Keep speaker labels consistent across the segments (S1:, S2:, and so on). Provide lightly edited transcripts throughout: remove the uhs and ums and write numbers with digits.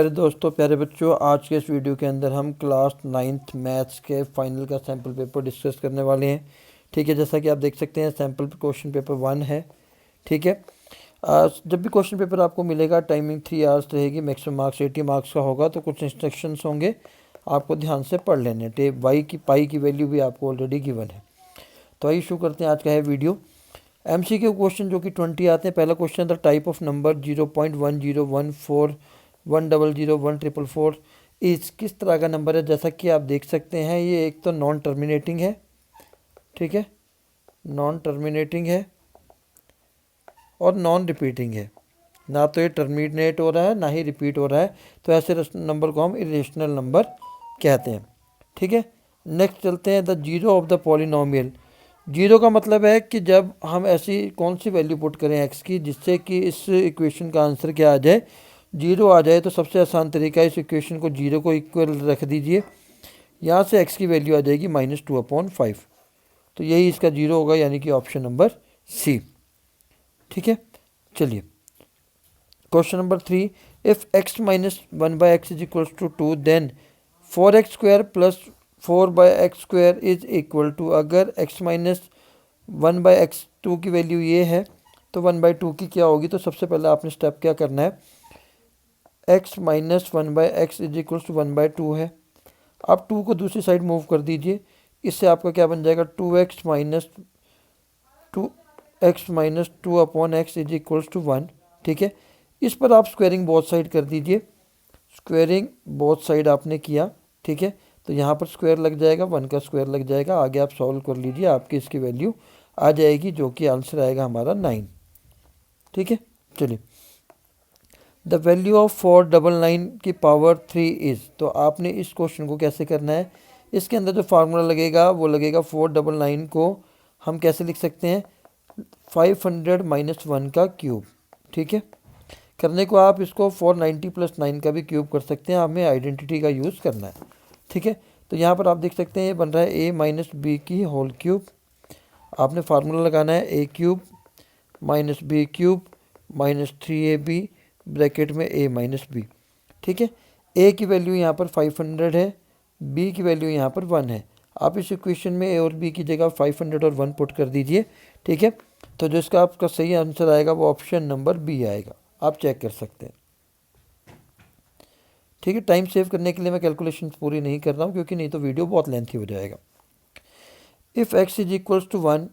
S1: प्यारे दोस्तों, प्यारे बच्चों, आज के इस वीडियो के अंदर हम क्लास 9th मैथ्स के फाइनल का सैम्पल पेपर डिस्कस करने वाले हैं। ठीक है, जैसा कि आप देख सकते हैं सैम्पल क्वेश्चन पेपर 1 है। ठीक है, जब भी क्वेश्चन पेपर आपको मिलेगा टाइमिंग 3 आवर्स रहेगी, मैक्सिमम मार्क्स 80 मार्क्स का होगा। तो कुछ इंस्ट्रक्शंस होंगे, आपको ध्यान से पढ़ लेने। टेप वाई की पाई की वैल्यू भी आपको ऑलरेडी गिवन है। तो आइए शुरू करते हैं आज का है वीडियो। MCQ क्वेश्चन जो कि 20 आते हैं। पहला क्वेश्चन था टाइप ऑफ नंबर 0.1014 100 1444 इस किस तरह का नंबर है। जैसा कि आप देख सकते हैं ये एक तो नॉन टर्मिनेटिंग है, ठीक है, नॉन टर्मिनेटिंग है और नॉन रिपीटिंग है। ना तो ये टर्मिनेट हो रहा है ना ही रिपीट हो रहा है, तो ऐसे नंबर को हम इरेशनल नंबर कहते हैं। ठीक है, नेक्स्ट चलते हैं the zero of the polynomial. Zero का मतलब है कि जब हम ऐसी कौन सी वैल्यू पुट करें एक्स की जिससे कि इस इक्वेशन का आंसर क्या आ जाए, जीरो आ जाए। तो सबसे आसान तरीका है इस इक्वेशन को जीरो को इक्वल रख दीजिए। यहाँ से एक्स की वैल्यू आ जाएगी -2/5। तो यही इसका जीरो होगा, यानी कि ऑप्शन नंबर सी। ठीक है, चलिए question number 3, if x minus 1/x is equals to 2 then 4x² plus 4/x² is equal to. अगर x माइनस 1/x2 की वैल्यू ये है तो 1/2 की क्या होगी। तो सबसे पहले आपने स्टेप क्या करना है, x minus 1/x is equals to 1/2 है। आप 2 को दूसरी साइड मूव कर दीजिए, इससे आपका क्या बन जाएगा 2x minus 2/x is equals to 1। ठीक है, इस पर आप स्क्वेयरिंग बोथ साइड कर दीजिए। स्क्वेयरिंग बोथ साइड आपने किया, ठीक है, तो यहाँ पर स्क्वायर लग जाएगा, 1 का स्क्वायर लग जाएगा। आगे आप सॉल्व कर लीजिए, आपकी इसकी वैल्यू आ जाएगी जो कि आंसर आएगा हमारा 9। ठीक है, चलिए द वैल्यू ऑफ 499 की पावर 3 इज़। तो आपने इस क्वेश्चन को कैसे करना है, इसके अंदर जो फार्मूला लगेगा वो लगेगा 499 को हम कैसे लिख सकते हैं 500 - 1 का क्यूब। ठीक है, करने को आप इसको 490 + 9 का भी क्यूब कर सकते हैं, हमें आइडेंटिटी का यूज़ करना है। ठीक है, तो यहाँ पर आप देख सकते हैं ये बन रहा है a - b की होल क्यूब। आपने फार्मूला लगाना है a³ - b³ -3ab ब्रैकेट में a - b। ठीक है, a की वैल्यू यहाँ पर 500 है, b की वैल्यू यहाँ पर 1 है। आप इस इक्वेशन में a और b की जगह 500 और 1 पुट कर दीजिए। ठीक है, तो जो इसका आपका सही आंसर आएगा वो ऑप्शन नंबर बी आएगा, आप चेक कर सकते हैं। ठीक है, टाइम सेव करने के लिए मैं कैलकुलेशन पूरी नहीं कर रहा हूँ क्योंकि नहीं तो वीडियो बहुत लेंथी हो जाएगा। If x is equals to 1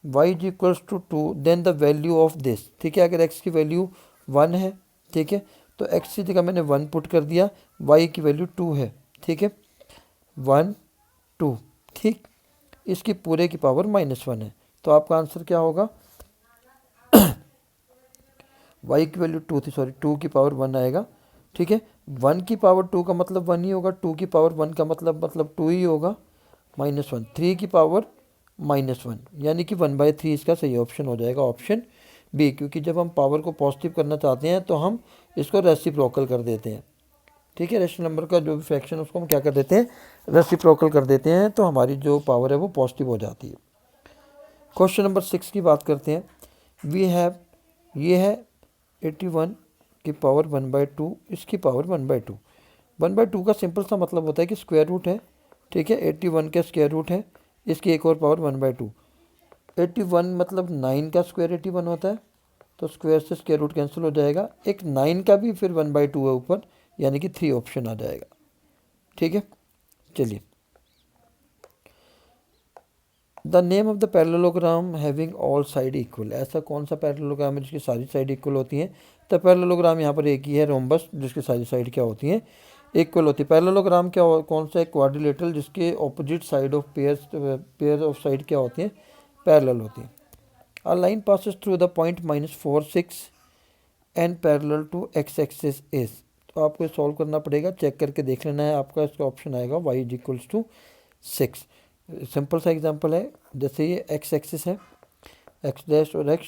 S1: y is equals to 2 then the value of this. ठीक है, अगर x की वैल्यू 1 है, ठीक है, तो x की जगह मैंने 1 पुट कर दिया, y की वैल्यू 2 है। ठीक है, 1 2, ठीक, इसकी पूरे की पावर -1 है। तो आपका आंसर क्या होगा y की वैल्यू 2 थी, सॉरी 2 की पावर 1 आएगा। ठीक है, 1 की पावर 2 का मतलब 1 ही होगा, 2 की पावर 1 का मतलब 2 ही होगा, -1, 3 की पावर -1 यानी कि 1/3 इसका सही ऑप्शन हो जाएगा, ऑप्शन बी। क्योंकि जब हम पावर को पॉजिटिव करना चाहते हैं तो हम इसको रेसिप्रोकल कर देते हैं। ठीक है, रेशनल नंबर का जो भी फ्रैक्शन है उसको हम क्या कर देते हैं, रेसिप्रोकल कर देते हैं, तो हमारी जो पावर है वो पॉजिटिव हो जाती है। क्वेश्चन नंबर 6 की बात करते हैं। वी हैव, ये है 81 की पावर 1/2, इसकी पावर 1/2। 1/2 का सिंपल सा मतलब होता है कि स्क्वायर रूट है। ठीक है, 81 का स्क्वायर रूट है, इसकी एक और पावर 1/2। 81 मतलब 9 का स्क्वायर 81 होता है, तो स्क्वायर से स्क्वायर रूट कैंसिल हो जाएगा। एक 9 का भी फिर 1/2 है ऊपर, यानी कि 3 ऑप्शन आ जाएगा। ठीक है, चलिए the name of the parallelogram having all side equal. ऐसा कौन सा पैरेललोग्राम है जिसकी सारी साइड इक्वल होती हैं। तो पैरेललोग्राम यहाँ पर एक ही है, रोम्बस, जिसकी सारी साइड क्या होती हैं, इक्वल होती है। पैरेललोग्राम क्या कौन सा है, क्वाड्रिलेटरल, जिसके opposite side of pair of side क्या होती हैं, पैरेलल होती हैं। A line passes through the point -4 6 and parallel to x axis is. तो आपको सॉल्व करना पड़ेगा, चेक करके देख लेना है। आपका इसका ऑप्शन आएगा y is equals to 6। Simple सा एग्जांपल है, जैसे ये x एक्सिस है, x डैश और x,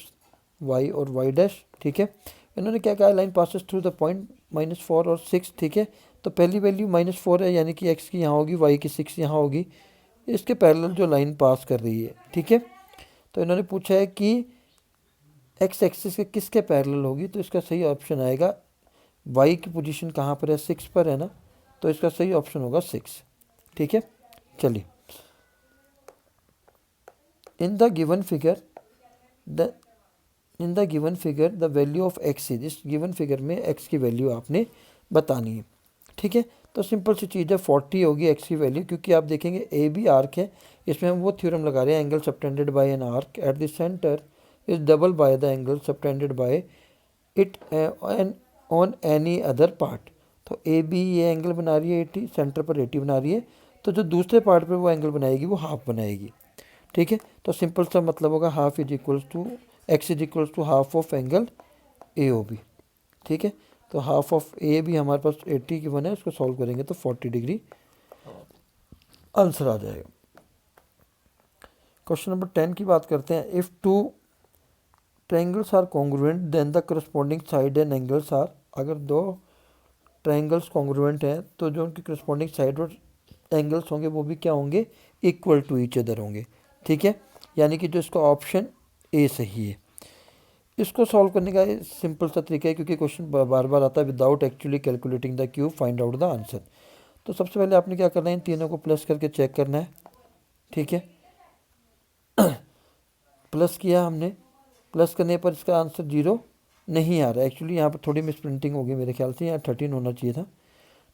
S1: y और y डैश। ठीक है, इन्होंने क्या कहा, line passes through the point -4 और 6। ठीक है, तो पहली वैल्यू -4 है, यानी कि x की यहाँ होगी, y की 6 यहाँ होगी, इसके पैरेलल जो लाइन पास कर रही है। ठीक है, तो इन्होंने पूछा है कि x एक्सिस के किसके पैरेलल होगी, तो इसका सही ऑप्शन आएगा वाई की पोजीशन कहाँ पर है, 6 पर है ना, तो इसका सही ऑप्शन होगा 6। ठीक है, चलिए। In the given figure the the value of x is, इस गिवन फिगर में एक्स की वैल्यू आपने बतानी है। ठीक है, तो सिंपल सी चीज़ है, 40 होगी एक्स की वैल्यू, क्योंकि आप देखेंगे ए बी आर्क है, इसमें हम वो थ्योरम लगा रहे हैं, angle subtended bye an arc at the centre is double by the angle subtended bye it on any other part. तो ए बी ये एंगल बना रही है 80, सेंटर पर 80 बना रही है, तो जो दूसरे पार्ट पर वो एंगल बनाएगी वो हाफ बनाएगी। ठीक है, तो सिंपल सा मतलब होगा half is equals to x is equals to half of angle A O B. ठीक है, तो हाफ ऑफ ए भी हमारे पास 80 की वन है, उसको सॉल्व करेंगे तो 40 डिग्री आंसर आ जाएगा। क्वेश्चन नंबर 10 की बात करते हैं। If two triangles are congruent then the corresponding side and angles are, अगर दो ट्रायंगल्स कॉन्ग्रुएंट हैं तो जो उनकी करस्पॉन्डिंग साइड और एंगल्स होंगे वो भी क्या होंगे, इक्वल टू ईच अदर होंगे। ठीक है, यानी कि जो इसका ऑप्शन ए सही है। इसको सॉल्व करने का सिंपल सा तरीका है, क्योंकि क्वेश्चन बार बार आता है, without actually calculating the cube find out the answer. तो सबसे पहले आपने क्या करना है, इन तीनों को प्लस करके चेक करना है। ठीक है, प्लस किया हमने, प्लस करने पर इसका आंसर 0 नहीं आ रहा है। एक्चुअली यहाँ पर थोड़ी मिस प्रिंटिंग होगी मेरे ख्याल से, यहाँ 13 होना चाहिए था,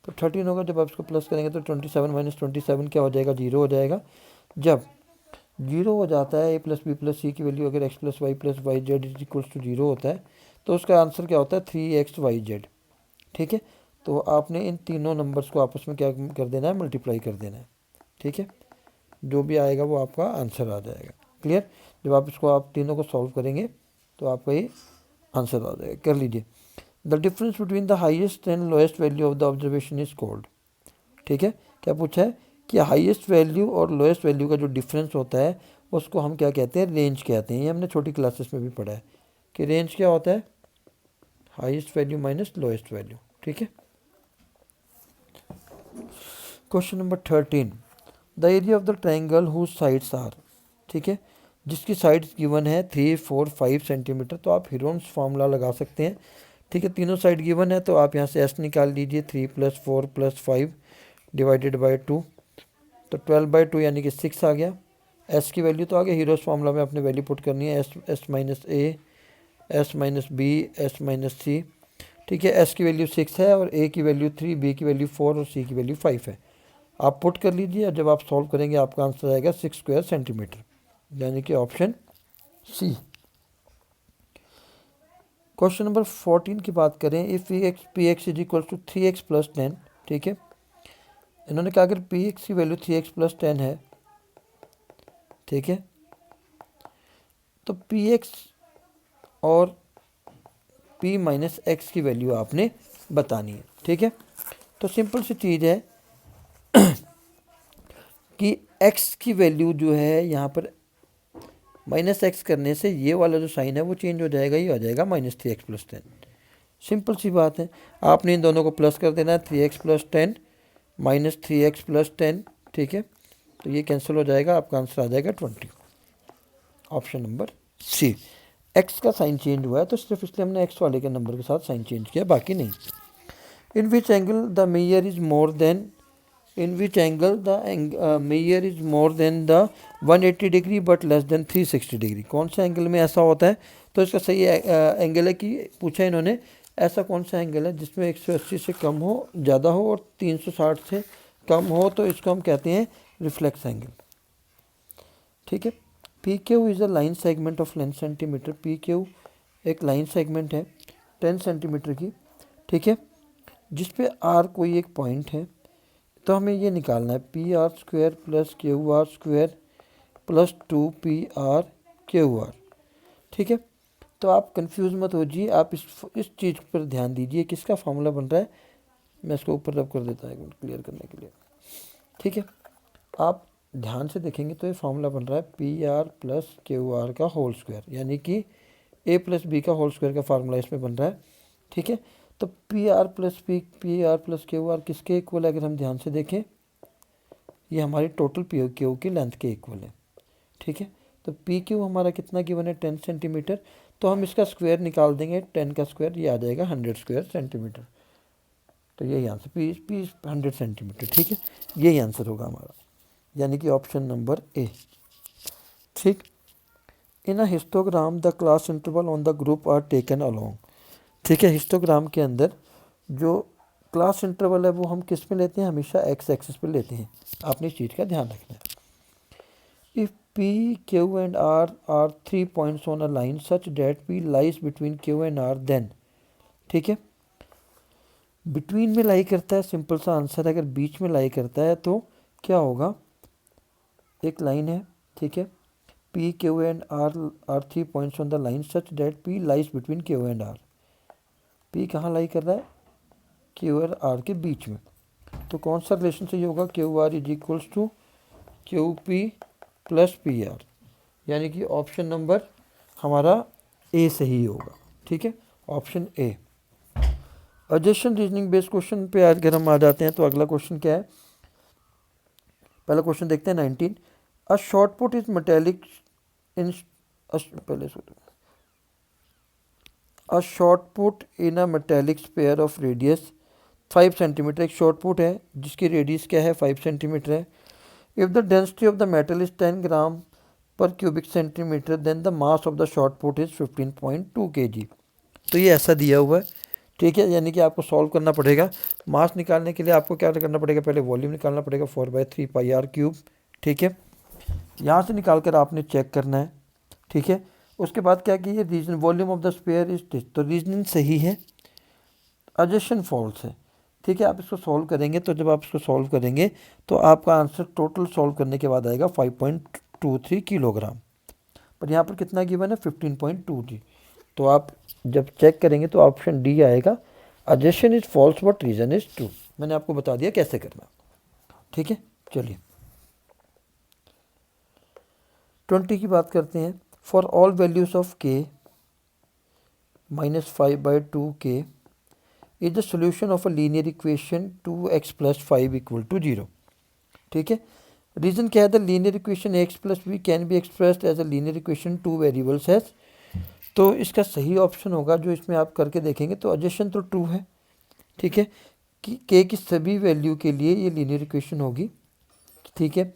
S1: तो 13 होगा। जब आप इसको प्लस करेंगे तो 27 माइनस 27 क्या हो जाएगा, 0 हो जाएगा। जब 0 हो जाता है, ए प्लस बी प्लस सी की वैल्यू अगर x plus y z is equals to 0 होता है, तो उसका आंसर क्या होता है, 3xyz। ठीक है, तो आपने इन तीनों नंबर्स को आपस में क्या कर देना है, मल्टीप्लाई कर देना है। ठीक है, जो भी आएगा वो आपका आंसर आ जाएगा। क्लियर, जब आप इसको आप तीनों को सॉल्व करेंगे तो आपका ये आंसर आ जाएगा। कर लीजिए। The difference between the highest and lowest value of the observation is called. ठीक है, क्या पूछा है कि हाईएस्ट वैल्यू और लोएस्ट वैल्यू का जो डिफरेंस होता है उसको हम क्या कहते हैं, रेंज कहते हैं। ये हमने छोटी क्लासेस में भी पढ़ा है कि रेंज क्या होता है, highest value minus lowest value. ठीक है, question number 13। The area of the triangle whose sides are, ठीक है, जिसकी साइड्स गिवन है 3, 4, 5 सेंटीमीटर, तो आप हीरोन्स फार्मूला लगा सकते हैं। ठीक है, तीनों साइड गिवन है तो आप यहाँ से एस निकाल लीजिए, 3 + 4 + 5 डिवाइडेड बाई 2, तो 12/2 यानी कि 6 आ गया। एस की वैल्यू तो आ गया, हीरोस फार्मूला में आपने वैल्यू पुट करनी है, S minus A, S minus B, S minus C. ठीक है, एस की वैल्यू 6 है और ए की वैल्यू 3, बी की वैल्यू 4 और सी की वैल्यू 5 है। आप पुट कर लीजिए और जब आप सॉल्व करेंगे आपका आंसर आएगा 6 स्क्वायर सेंटीमीटर, यानी कि ऑप्शन सी। क्वेश्चन नंबर 14 की बात करें। If p x is equal to 3x + 10, ठीक है, इन्होंने कहा अगर पी एक्स की वैल्यू 3x + 10 है, ठीक है, तो पी एक्स और p माइनस एक्स की वैल्यू आपने बतानी है। ठीक है, तो सिंपल सी चीज़ है कि x की वैल्यू जो है यहाँ पर माइनस एक्स करने से ये वाला जो साइन है वो चेंज हो जाएगा, ये हो जाएगा -3x + 10। सिंपल सी बात है, आपने इन दोनों को प्लस कर देना है, 3x + 10 -3x + 10। ठीक है, तो ये कैंसिल हो जाएगा, आपका आंसर आ जाएगा 20, ऑप्शन नंबर सी। एक्स का साइन चेंज हुआ है तो सिर्फ इसलिए हमने एक्स वाले के नंबर के साथ साइन चेंज किया, बाकी नहीं। In which angle the measure is more than, in which angle the measure is more than the 180 degree but less than 360 degree, कौन सा एंगल में ऐसा होता है। तो इसका सही एंगल है कि पूछा इन्होंने, ऐसा कौन सा एंगल है जिसमें 180 से कम हो, ज़्यादा हो और 360 से कम हो, तो इसको हम कहते हैं रिफ्लेक्स एंगल। ठीक है, p Q is a line segment of length centimetre, P Q एक लाइन सेगमेंट है 10 सेंटीमीटर की। ठीक है, जिस पे आर कोई एक पॉइंट है, तो हमें ये निकालना है PR² + QR² + 2PR QR। ठीक है, तो आप कंफ्यूज मत होजिए, आप इस चीज़ पर ध्यान दीजिए, किसका फार्मूला बन रहा है। मैं इसको ऊपर रब कर देता हूँ क्लियर करने के लिए। ठीक है, आप ध्यान से देखेंगे तो ये फार्मूला बन रहा है PR + QR का होल स्क्वायर, यानी कि A + B का होल स्क्वायर का फार्मूला इसमें बन रहा है। ठीक है, तो PR + QR किसके इक्वल है, अगर हम ध्यान से देखें, ये हमारी टोटल PQ की लेंथ के इक्वल है। ठीक है, तो PQ हमारा कितना गिवन है 10 सेंटीमीटर, तो हम इसका स्क्वायर निकाल देंगे, 10 का स्क्वायर, ये आ जाएगा 100 स्क्वायर सेंटीमीटर। तो यही आंसर पी 100 सेंटीमीटर, ठीक है, यही आंसर होगा हमारा, यानी कि ऑप्शन नंबर ए। ठीक। In a histogram the class interval on the group are taken along. ठीक है, हिस्टोग्राम के अंदर जो क्लास इंटरवल है वो हम किस में लेते हैं, हमेशा एक्स एक्सिस पे लेते हैं, आपने इस चीज़ का ध्यान रखना है। If p q and r are 3 points on a line such that p lies between q and r then, ठीक है, बिटवीन में लाई करता है, सिंपल सा आंसर है, अगर बीच में लाई करता है तो क्या होगा, एक लाइन है, ठीक है, p q and r are 3 points on the line such that p lies between q and are. P कहाँ लाई कर रहा है, क्यू और आर के बीच में, तो कौन सा रिलेशन सही होगा, q are is equals to q p plus p r, यानी कि ऑप्शन नंबर हमारा ए सही होगा। ठीक है, option A. Assertion reasoning based question पे अगर हम आ जाते हैं तो अगला क्वेश्चन क्या है, पहला क्वेश्चन देखते हैं 19। A short put is metallic in पहले a short put in a metallic sphere of radius 5 centimetre, एक शॉर्ट पुट है जिसकी रेडियस क्या है 5 सेंटीमीटर है। If the density of the metal is 10 gram per cubic centimetre then the mass of the short put is 15.2 kg। तो ये ऐसा दिया हुआ है, ठीक है, यानी कि आपको सॉल्व करना पड़ेगा। मास निकालने के लिए आपको क्या करना पड़ेगा, पहले वॉल्यूम निकालना पड़ेगा 4/3 पाई आर क्यूब, ठीक है, यहाँ से निकाल कर आपने चेक करना है, ठीक है। उसके बाद क्या कि ये reason volume of the sphere is this, तो रीजनिंग सही है, एडजेशन फॉल्स है, ठीक है। आप इसको सॉल्व करेंगे तो जब आप इसको सॉल्व करेंगे तो आपका आंसर टोटल सॉल्व करने के बाद आएगा 5.23 किलोग्राम, पर यहाँ पर कितना गिवन है 15.2 तो आप जब चेक करेंगे तो ऑप्शन डी आएगा, assertion is false but reason is true. मैंने आपको बता दिया कैसे करना, ठीक है। चलिए 20 की बात करते हैं। फॉर ऑल वैल्यूज ऑफ के -5/2 के is the solution of a linear equation 2x + 5 = 0, ठीक है। रीजन क्या है, the linear equation ax + b can be expressed as a linear equation 2 variables has, तो इसका सही ऑप्शन होगा जो इसमें आप करके देखेंगे तो एडजेशन तो ट्रू है, ठीक है, कि के की सभी वैल्यू के लिए ये लीनियर इक्वेशन होगी, ठीक है।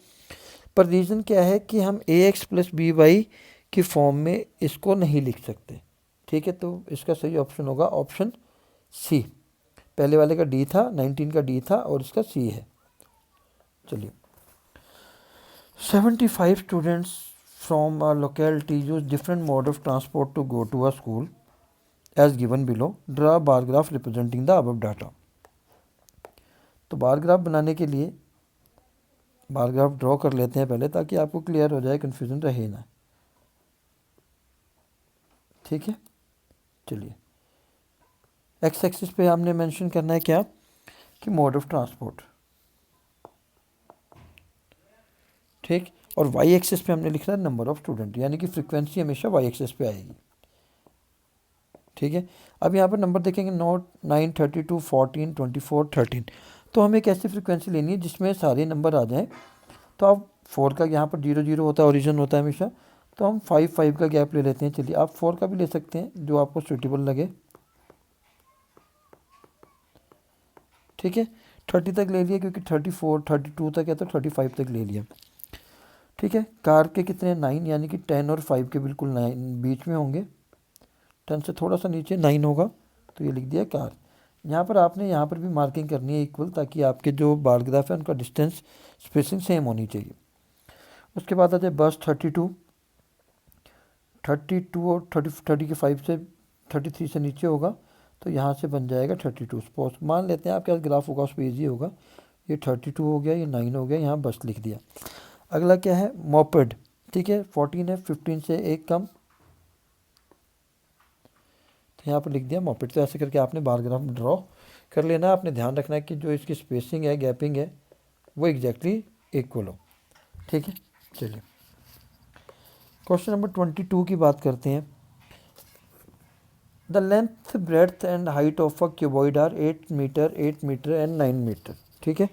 S1: पर रीज़न क्या है कि हम ax + by की फॉर्म में इसको नहीं लिख सकते, ठीक है, तो इसका सही ऑप्शन होगा ऑप्शन सी। पहले वाले का डी था, 19 का डी था और इसका सी है। चलिए 75 students from a locality use different mode of transport to go to a school as given below, draw bar graph representing the above data. तो बार ग्राफ बनाने के लिए बार ग्राफ ड्रॉ कर लेते हैं पहले, ताकि आपको क्लियर हो जाए, कन्फ्यूजन रहे ना, ठीक है। चलिए एक्स एक्सिस पे हमने मेंशन करना है क्या कि मोड ऑफ ट्रांसपोर्ट, ठीक, और वाई एक्सिस पे हमने लिखना है नंबर ऑफ स्टूडेंट, यानी कि फ्रीक्वेंसी हमेशा वाई एक्सिस पे आएगी, ठीक है। अब यहाँ पर नंबर देखेंगे 9, 9, 32, 14, 24, 13, तो हमें एक ऐसी फ्रीक्वेंसी लेनी है जिसमें सारे नंबर आ जाएं। तो आप 4 का यहाँ पर 0, 0 होता है, ओरिजिन होता है हमेशा, तो हम 5, 5 का गैप ले लेते हैं। चलिए आप 4 का भी ले सकते हैं जो आपको सूटेबल लगे, ठीक है। 30 तक ले लिया क्योंकि 34, 32 तक है तो 35 तक ले लिया, ठीक है। कार के कितने 9, यानी कि 10 और 5 के बिल्कुल 9 बीच में होंगे, 10 से थोड़ा सा नीचे 9 होगा, तो ये लिख दिया कार। यहाँ पर आपने यहाँ पर भी मार्किंग करनी है इक्वल, ताकि आपके जो बार ग्राफ है उनका डिस्टेंस स्पेसिंग सेम होनी चाहिए। उसके बाद आते बस 32 और 30 के 5 से 33 से नीचे होगा, तो यहाँ से बन जाएगा 32। सपोज मान लेते हैं आपके पास ग्राफ होगा उस पर ईजी होगा, ये 32 हो गया, ये 9 हो गया, यहाँ बस लिख दिया। अगला क्या है मोपेड, ठीक है, 14 है, 15 से एक कम, तो यहाँ पर लिख दिया मोपेड। तो ऐसे करके आपने बार ग्राफ ड्रॉ कर लेना। आपने ध्यान रखना है कि जो इसकी स्पेसिंग है, गैपिंग है, वो एग्जैक्टली इक्वल हो, ठीक है। चलिए क्वेश्चन नंबर 22 की बात करते हैं। The length, breadth and height of a cuboid are 8 metre, 8 metre and 9 metre, ठीक है।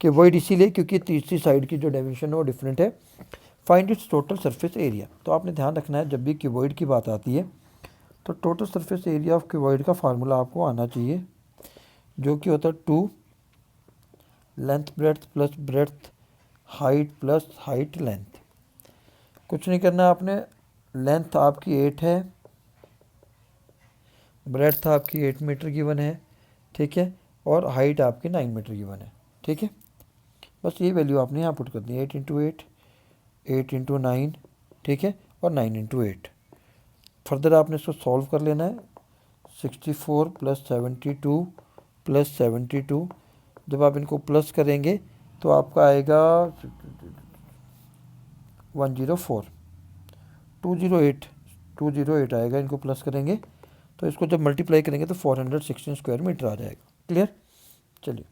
S1: क्यूबॉइड इसीलिए क्योंकि तीसरी साइड की जो डायमेंशन है वो डिफरेंट है। Find its total surface area, तो आपने ध्यान रखना है जब भी क्यूबॉइड की बात आती है तो total surface area of cuboid का फार्मूला आपको आना चाहिए, जो कि होता है 2 length breadth plus breadth height plus height length. कुछ नहीं करना है आपने, लेंथ आपकी 8 है, ब्रेड्थ आपकी 8 मीटर गिवन है, ठीक है, और हाइट आपकी 9 मीटर गिवन है, ठीक है। बस ये वैल्यू आपने यहाँ पुट कर दी, 8 इंटू 8, 8 इंटू 9, ठीक है, और 9 इंटू 8। फर्दर आपने इसको सॉल्व कर लेना है, 64 प्लस 72 प्लस 72। जब आप इनको प्लस करेंगे तो आपका आएगा 104, 208 आएगा। इनको प्लस करेंगे तो इसको जब मल्टीप्लाई करेंगे तो 416 स्क्वायर मीटर आ जाएगा। क्लियर? चलिए,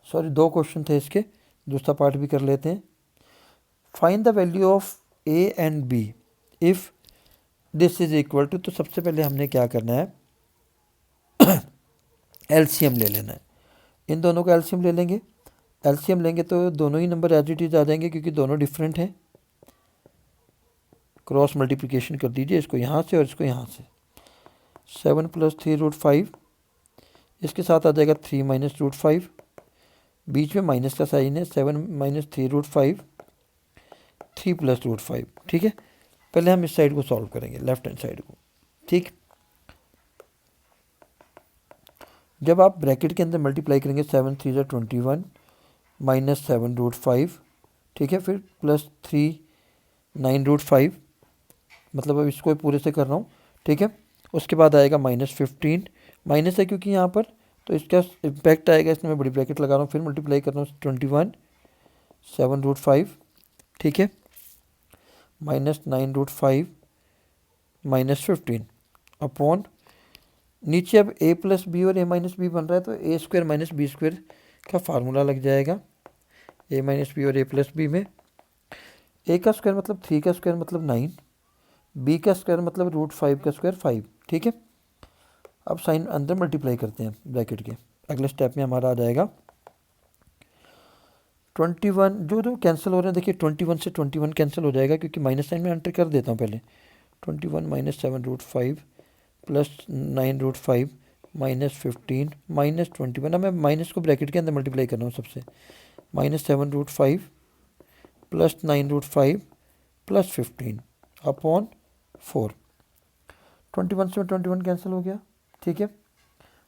S1: सॉरी 2 क्वेश्चन थे इसके, दूसरा पार्ट भी कर लेते हैं। Find the value of a and b if this is equal to. तो सबसे पहले हमने क्या करना है, एलसीएम ले लेना है। इन दोनों का एलसीएम ले लेंगे। एलसीएम लेंगे तो दोनों ही नंबर एज इट इज आ जाएंगे क्योंकि दोनों डिफरेंट हैं। क्रॉस मल्टीप्लिकेशन कर दीजिए, इसको यहाँ से और इसको यहाँ से। 7 प्लस 3√5, इसके साथ आ जाएगा 3 माइनस √5, बीच में माइनस का साइन है। 7 माइनस 3√5, 3 प्लस √5, ठीक है। पहले हम इस साइड को सॉल्व करेंगे, लेफ्ट हैंड साइड को, ठीक। जब आप ब्रैकेट के अंदर मल्टीप्लाई करेंगे 7 3 ज़ा 21 माइनस 7√5, ठीक है, फिर प्लस 3 9√5, मतलब अब इसको पूरे से कर रहा हूँ, ठीक है। उसके बाद आएगा -15, माइनस है क्योंकि यहाँ पर, तो इसका इम्पैक्ट आएगा, इसमें मैं बड़ी ब्रैकेट लगा रहा हूँ, फिर मल्टीप्लाई कर रहा हूँ 21 7√5, ठीक है, माइनस 9√5 माइनस 15 अपॉन, नीचे अब a प्लस बी और a माइनस बी बन रहा है तो a square minus b square का फार्मूला लग जाएगा। a माइनस बी और a प्लस बी में a का स्क्वायर मतलब 3 का स्क्वायर मतलब 9, b का स्क्वायर मतलब √5 का स्क्वायर 5, ठीक है। अब साइन अंदर मल्टीप्लाई करते हैं ब्रैकेट के, अगले स्टेप में हमारा आ जाएगा 21, जो कैंसिल हो रहे हैं देखिए, 21 से 21 कैंसिल हो जाएगा क्योंकि माइनस साइन में एंटर कर देता हूँ पहले। 21 माइनस 7√5 प्लस 9√5 माइनस 15 माइनस 21। अब मैं माइनस को ब्रैकेट के अंदर मल्टीप्लाई कर रहा हूँ सबसे, माइनस 7√5 प्लस 9√5 प्लस 15 अपॉन 4। 21 से 21 कैंसिल हो गया, ठीक है।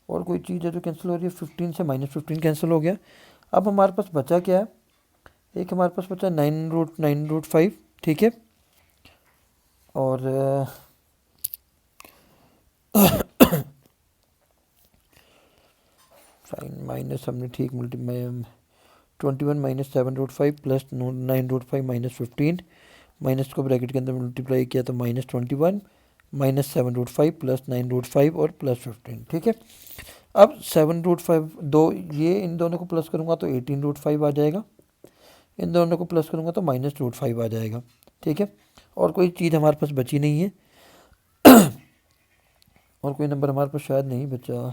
S1: और कोई चीज़ है जो कैंसिल हो रही है, 15 से -15 कैंसिल हो गया। अब हमारे पास बचा क्या है, एक हमारे पास बचा 9√5, ठीक है, और साइन माइनस हमने ठीक 21 माइनस 7√5 प्लस 9√5 माइनस 15, माइनस को ब्रैकेट के अंदर मल्टीप्लाई किया तो -21 माइनस 7√5 प्लस 9√5 और प्लस 15, ठीक है। अब 7√5 दो, ये इन दोनों को प्लस करूँगा तो 18√5 आ जाएगा, इन दोनों को प्लस करूँगा तो -√5 आ जाएगा, ठीक है। और कोई चीज़ हमारे पास बची नहीं है और कोई नंबर हमारे पास शायद नहीं बचा,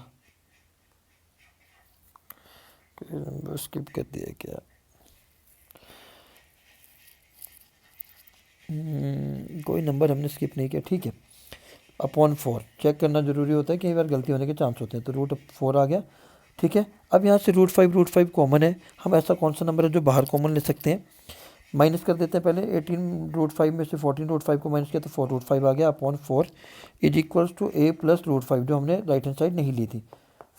S1: कोई नंबर स्किप कर दिया क्या, कोई नंबर हमने स्किप नहीं किया, ठीक है। अपॉन 4 चेक करना जरूरी होता है, कई बार गलती होने के चांस होते हैं, तो √4 आ गया, ठीक है। अब यहाँ से √5 कॉमन है, हम ऐसा कौन सा नंबर है जो बाहर कॉमन ले सकते हैं, माइनस कर देते हैं पहले। 18√5 में से 14√5 को माइनस किया तो 4√5 आ गया upon 4 is equals to a plus √5, जो हमने राइट हैंड साइड नहीं ली थी।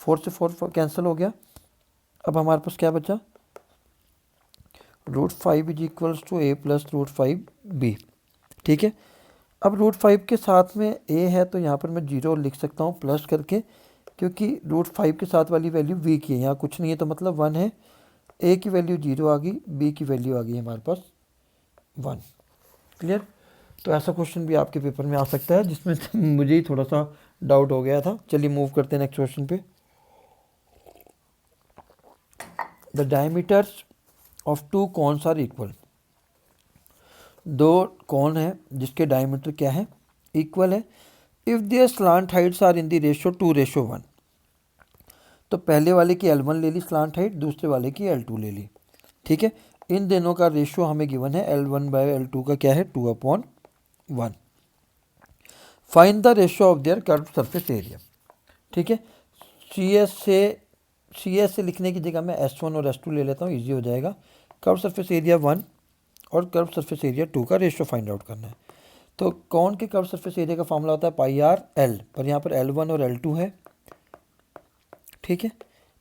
S1: 4 से 4 कैंसिल हो गया। अब हमारे पास क्या बचा, √5 is equals to a plus √5b, ठीक है। अब √5 के साथ में a है तो यहाँ पर मैं 0 लिख सकता हूँ प्लस करके, क्योंकि √5 के साथ वाली वैल्यू v की है, यहाँ कुछ नहीं है तो मतलब 1 है। a की वैल्यू 0 आ गई, b की वैल्यू आ गई हमारे पास 1। क्लियर? तो ऐसा क्वेश्चन भी आपके पेपर में आ सकता है जिसमें मुझे ही थोड़ा सा डाउट हो गया था। चलिए मूव करते हैं नेक्स्ट क्वेश्चन पे। The diameters of 2 cones are equal. 2 cone है जिसके डायमीटर क्या है, इक्वल है। If their slant heights are in the ratio 2:1, तो पहले वाले की L1 ले ली स्लांट हाइट, दूसरे वाले की L2 ले ली, ठीक है। इन दोनों का रेशो हमें गिवन है, L1/L2 का क्या है 2/1। Find the ratio of their curve surface area, ठीक है। सी एस से लिखने की जगह मैं S1 और S2 ले लेता हूँ, ईजी हो जाएगा। कर्व सरफेस एरिया 1 और कर्व सरफेस एरिया 2 का रेशियो फाइंड आउट करना है। तो कौन के कर्व सरफेस एरिया का फॉर्मूला होता है पाई आर एल, पर यहाँ पर L1 और L2 है, ठीक है।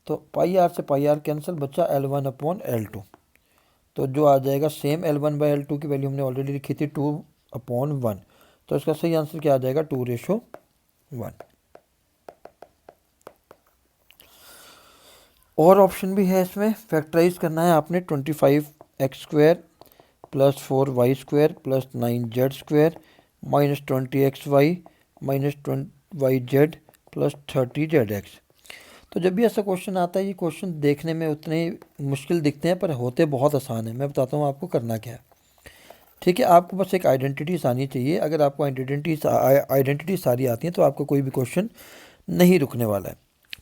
S1: तो पाई आर से पाई आर कैंसिल, बच्चा L1/L2। तो जो आ जाएगा सेम L1/L2 की वैल्यू हमने ऑलरेडी लिखी थी 2/1। तो इसका सही आंसर क्या आ जाएगा 2:1। और ऑप्शन भी है इसमें, फैक्टराइज करना है आपने 25x² + 4y² + 9z² - 20xy - 20yz + 30zx। तो जब भी ऐसा क्वेश्चन आता है, ये क्वेश्चन देखने में उतने मुश्किल दिखते हैं पर होते बहुत आसान है। मैं बताता हूँ आपको करना क्या है, ठीक है। आपको बस एक आइडेंटिटीज आनी चाहिए। अगर आपको आइडेंटिटी सारी आती है तो आपको कोई भी क्वेश्चन नहीं रुकने वाला है,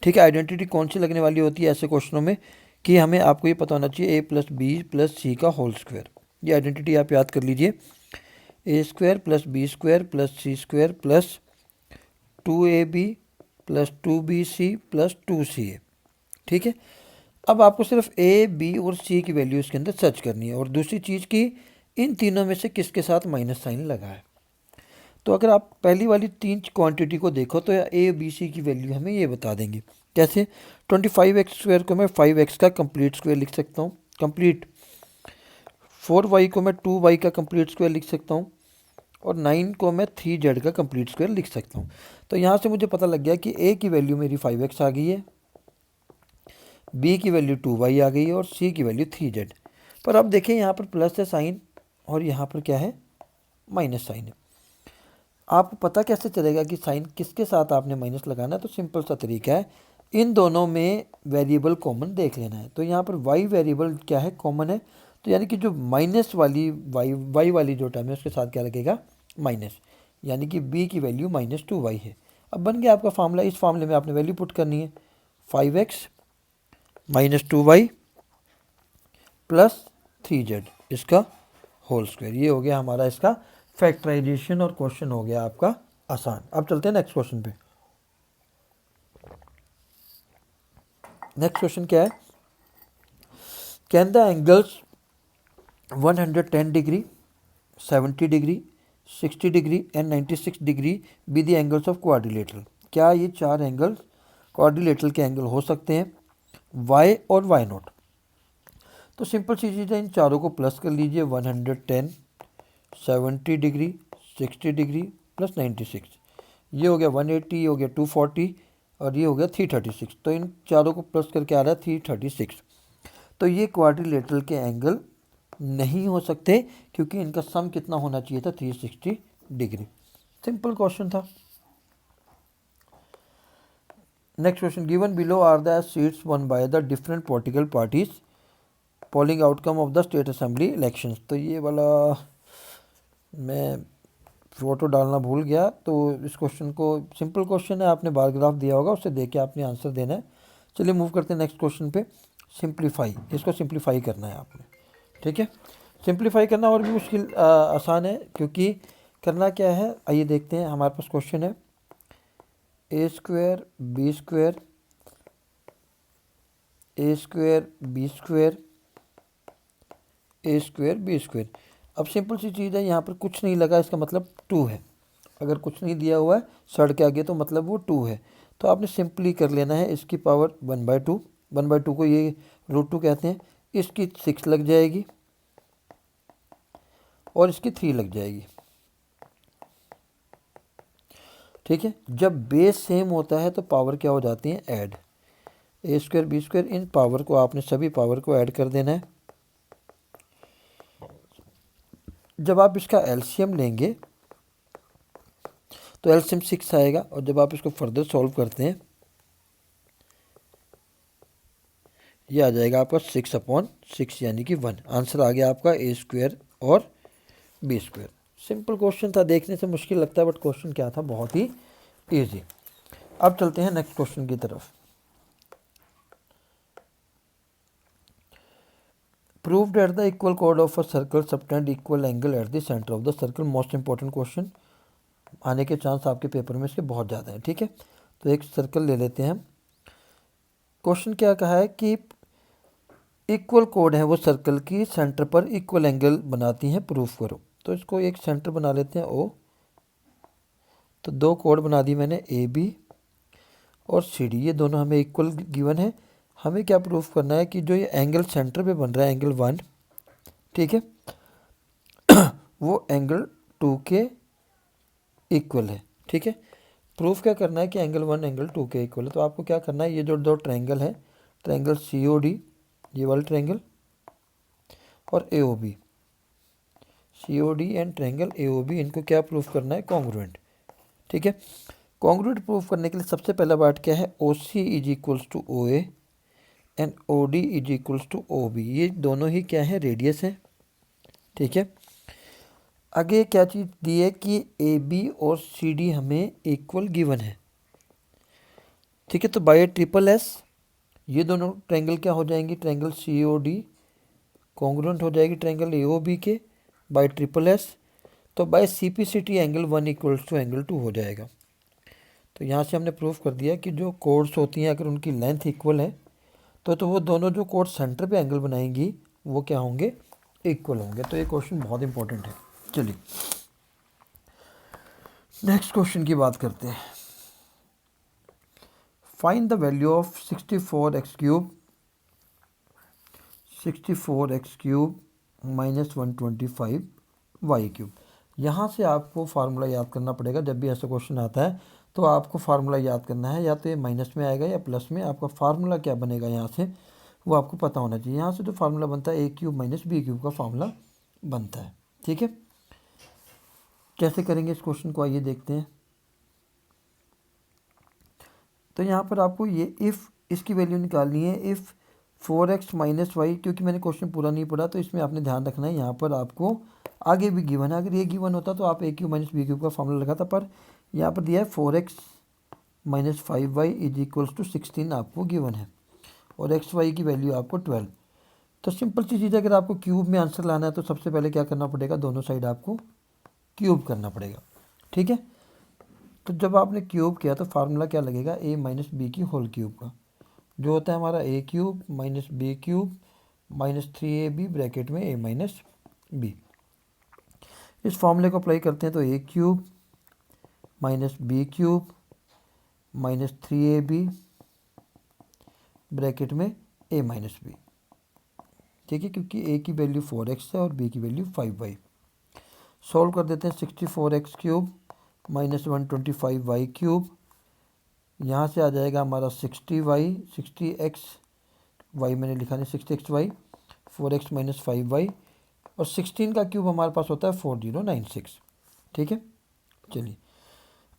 S1: ठीक है। आइडेंटिटी कौन सी लगने वाली होती है ऐसे क्वेश्चनों में कि हमें आपको ये पता होना चाहिए a + b + c का होल स्क्वायर। ये आइडेंटिटी आप याद कर लीजिए, a² + b² + c² + 2ab + 2bc + 2ca, ठीक है। अब आपको सिर्फ a, b और c की वैल्यू इसके अंदर सर्च करनी है, और दूसरी चीज़ की इन तीनों में से किसके साथ माइनस साइन लगा है। तो अगर आप पहली वाली 3 क्वांटिटी को देखो तो a, b, c की वैल्यू हमें ये बता देंगे। कैसे? 25x² को मैं 5x का कंप्लीट स्क्वायर लिख सकता हूँ, कंप्लीट। 4y को मैं 2y का कंप्लीट स्क्वायर लिख सकता हूँ, और 9 को मैं 3z का कंप्लीट स्क्वायर लिख सकता हूँ। तो यहाँ से मुझे पता लग गया कि a की वैल्यू मेरी 5x आ गई है, b की वैल्यू 2y आ गई है, और c की वैल्यू 3z। पर अब देखें यहाँ पर प्लस है साइन, और यहाँ पर क्या है माइनस साइन है। आपको पता कैसे चलेगा कि साइन किसके साथ आपने माइनस लगाना है? तो सिंपल सा तरीका है, इन दोनों में वेरिएबल कॉमन देख लेना है। तो यहाँ पर y वेरिएबल क्या है कॉमन है, तो यानी कि जो माइनस वाली y वाली जो टर्म है उसके साथ क्या लगेगा माइनस, यानी कि b की वैल्यू -2y है। अब बन गया आपका फार्मूला। इस फार्मूले में आपने वैल्यू पुट करनी है 5x - 2y + 3z इसका होल स्क्वायर। ये हो गया हमारा इसका फैक्टराइजेशन, और क्वेश्चन हो गया आपका आसान। अब चलते हैं नेक्स्ट क्वेश्चन पे। नेक्स्ट क्वेश्चन क्या है? Can the angles 110 degree, 70 degree, 60 degree and 96 degree be the angles of quadrilateral? क्या ये 4 एंगल क्वाड्रिलेटरल के एंगल हो सकते हैं y और y0? तो सिंपल सी चीज़ है, इन चारों को प्लस कर लीजिए, 110, 70 डिग्री, 60 डिग्री + 96, ये हो गया 180, ये हो गया 240, और ये हो गया 336। तो इन चारों को प्लस करके आ रहा है 336। तो ये क्वाड्रिलेटरल के एंगल नहीं हो सकते, क्योंकि इनका सम कितना होना चाहिए था 360 डिग्री। सिंपल क्वेश्चन था। Next question, given below are the seats won by the different political parties polling outcome of the state assembly elections. तो ये वाला मैं फोटो डालना भूल गया। तो इस क्वेश्चन को, सिंपल क्वेश्चन है, आपने बार ग्राफ दिया होगा, उससे देख के आपने आंसर देना है। चलिए मूव करते हैं नेक्स्ट क्वेश्चन पे। सिंप्लीफाई, इसको सिंप्लीफाई करना है आपने, ठीक है। सिंप्लीफाई करना और भी मुश्किल आसान है, क्योंकि करना क्या है आइए देखते हैं। हमारे पास क्वेश्चन है a² b² a² b² a² b²। अब सिंपल सी चीज़ है, यहाँ पर कुछ नहीं लगा, इसका मतलब 2 है। अगर कुछ नहीं दिया हुआ है सड़ के आगे, तो मतलब वो 2 है। तो आपने सिंपली कर लेना है, इसकी पावर 1/2, 1/2 को ये √2 कहते हैं, इसकी 6 लग जाएगी और इसकी 3 लग जाएगी, ठीक है। जब बेस सेम होता है तो पावर क्या हो जाती है ऐड, a² b², इन पावर को आपने सभी पावर को ऐड कर देना है। जब आप इसका एलसीएम लेंगे तो एलसीएम 6 आएगा, और जब आप इसको फर्दर सॉल्व करते हैं ये आ जाएगा आपका 6/6 यानी कि 1। आंसर आ गया आपका a² और b²। सिंपल क्वेश्चन था, देखने से मुश्किल लगता है, बट क्वेश्चन क्या था बहुत ही ईजी। अब चलते हैं नेक्स्ट क्वेश्चन की तरफ। Prove that the equal code of a circle subtend equal angle at the centre of the circle. Most important question, आने के चांस आपके पेपर में इसके बहुत ज़्यादा हैं, ठीक है। तो एक सर्कल ले लेते हैं हम, क्वेश्चन क्या कहा है कि इक्वल कोड है वो सर्कल की सेंटर पर इक्वल एंगल बनाती हैं, प्रूफ करो। तो इसको एक सेंटर बना लेते हैं ओ। तो दो कोड बना दी मैंने, ए बी और सी डी, ये दोनों हमें इक्वल गिवन है। हमें क्या प्रूफ करना है कि जो ये एंगल सेंटर पे बन रहा है एंगल 1, ठीक है, वो एंगल 2 के इक्वल है। ठीक है, प्रूफ क्या करना है कि एंगल 1 एंगल 2 के इक्वल है। तो आपको क्या करना है, ये जो दो ट्रायंगल है, ट्रायंगल सी ओ डी, ये वाला ट्रायंगल, और A O B, C O D and triangle A O B, इनको क्या प्रूफ करना है, कॉन्ग्रुएंट। ठीक है, कॉन्ग्रुएंट प्रूफ करने के लिए सबसे पहला पार्ट क्या है, O C is equals to O A and O D is equals to O B, ये दोनों ही क्या है, रेडियस है। ठीक है, आगे क्या चीज़ दी है कि ए बी और सी डी हमें इक्वल गिवन है। ठीक है, तो बाय ट्रिपल एस ये दोनों ट्रायंगल क्या हो जाएंगे, triangle C O D congruent हो जाएगी ट्रायंगल ए ओ बी के बाय ट्रिपल एस। तो by C P C T angle 1 equals to angle 2 हो जाएगा। तो यहाँ से हमने प्रूफ कर दिया कि जो कोड्स होती हैं अगर उनकी लेंथ इक्वल है तो वो दोनों जो कोड सेंटर पे एंगल बनाएंगी वो क्या होंगे, इक्वल होंगे। तो ये क्वेश्चन बहुत इंपॉर्टेंट है। चलिए नेक्स्ट क्वेश्चन की बात करते हैं। Find the value of 64x cube minus 125y cube. यहाँ से आपको फार्मूला याद करना पड़ेगा। जब भी ऐसा क्वेश्चन आता है तो आपको फार्मूला याद करना है, या तो ये माइनस में आएगा या प्लस में। आपका फार्मूला क्या बनेगा यहाँ से वो आपको पता होना चाहिए। यहाँ से जो फार्मूला बनता है ए क्यूब माइनस बी क्यूब का फार्मूला बनता है। ठीक है, कैसे करेंगे इस क्वेश्चन को, आइए देखते हैं। तो यहाँ पर आपको ये इफ़ इसकी वैल्यू निकालनी है, इफ़ 4x माइनस वाई, क्योंकि मैंने क्वेश्चन पूरा नहीं पढ़ा तो इसमें आपने ध्यान रखना है। यहाँ पर आपको आगे भी गिवन है, अगर ये गिवन होता तो आप ए क्यूब माइनस बी क्यूब का फार्मूला लगाता, पर यहाँ पर दिया है 4x minus 5y is equals to 16 आपको गिवन है, और एक्स वाई की वैल्यू आपको 12। तो सिंपल सी चीज़ है, अगर आपको क्यूब में आंसर लाना है तो सबसे पहले क्या करना पड़ेगा, दोनों साइड आपको क्यूब करना पड़ेगा। ठीक है, तो जब आपने क्यूब किया तो फार्मूला क्या लगेगा, ए माइनस बी की होल क्यूब का, जो होता है हमारा A cube minus B cube minus 3ab bracket में ए माइनस बी। इस फॉर्मूले को अप्लाई करते हैं तो A cube minus B cube minus 3ab bracket में ए माइनस बी। ठीक है, क्योंकि ए की वैल्यू 4x है और बी की वैल्यू 5y। सॉल्व कर देते हैं, 64x cube minus 125y cube, यहाँ से आ जाएगा हमारा 60x y मैंने लिखा नहीं, 60xy, 4x माइनस 5y, और 16 का क्यूब हमारे पास होता है 4096। ठीक है, चलिए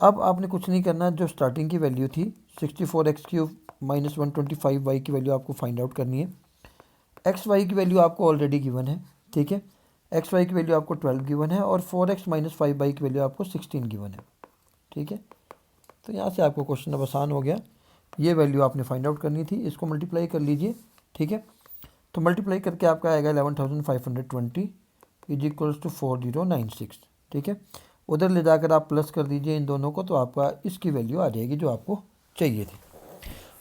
S1: अब आपने कुछ नहीं करना, जो स्टार्टिंग की वैल्यू थी 64x क्यूब माइनस 125y की वैल्यू आपको फाइंड आउट करनी है। एक्स वाई की वैल्यू आपको ऑलरेडी गिवन है। ठीक है, एक्स वाई की वैल्यू आपको 12 गिवन है, और 4x माइनस 5y की वैल्यू आपको 16 गिवन है। ठीक है, तो यहाँ से आपको क्वेश्चन अब आसान हो गया। ये वैल्यू आपने फाइंड आउट करनी थी, इसको मल्टीप्लाई कर लीजिए। ठीक है, तो मल्टीप्लाई करके आपका आएगा 11,520 इज इक्वल्स टू 4096। ठीक है, उधर ले जाकर आप प्लस कर दीजिए इन दोनों को, तो आपका इसकी वैल्यू आ जाएगी जो आपको चाहिए थी।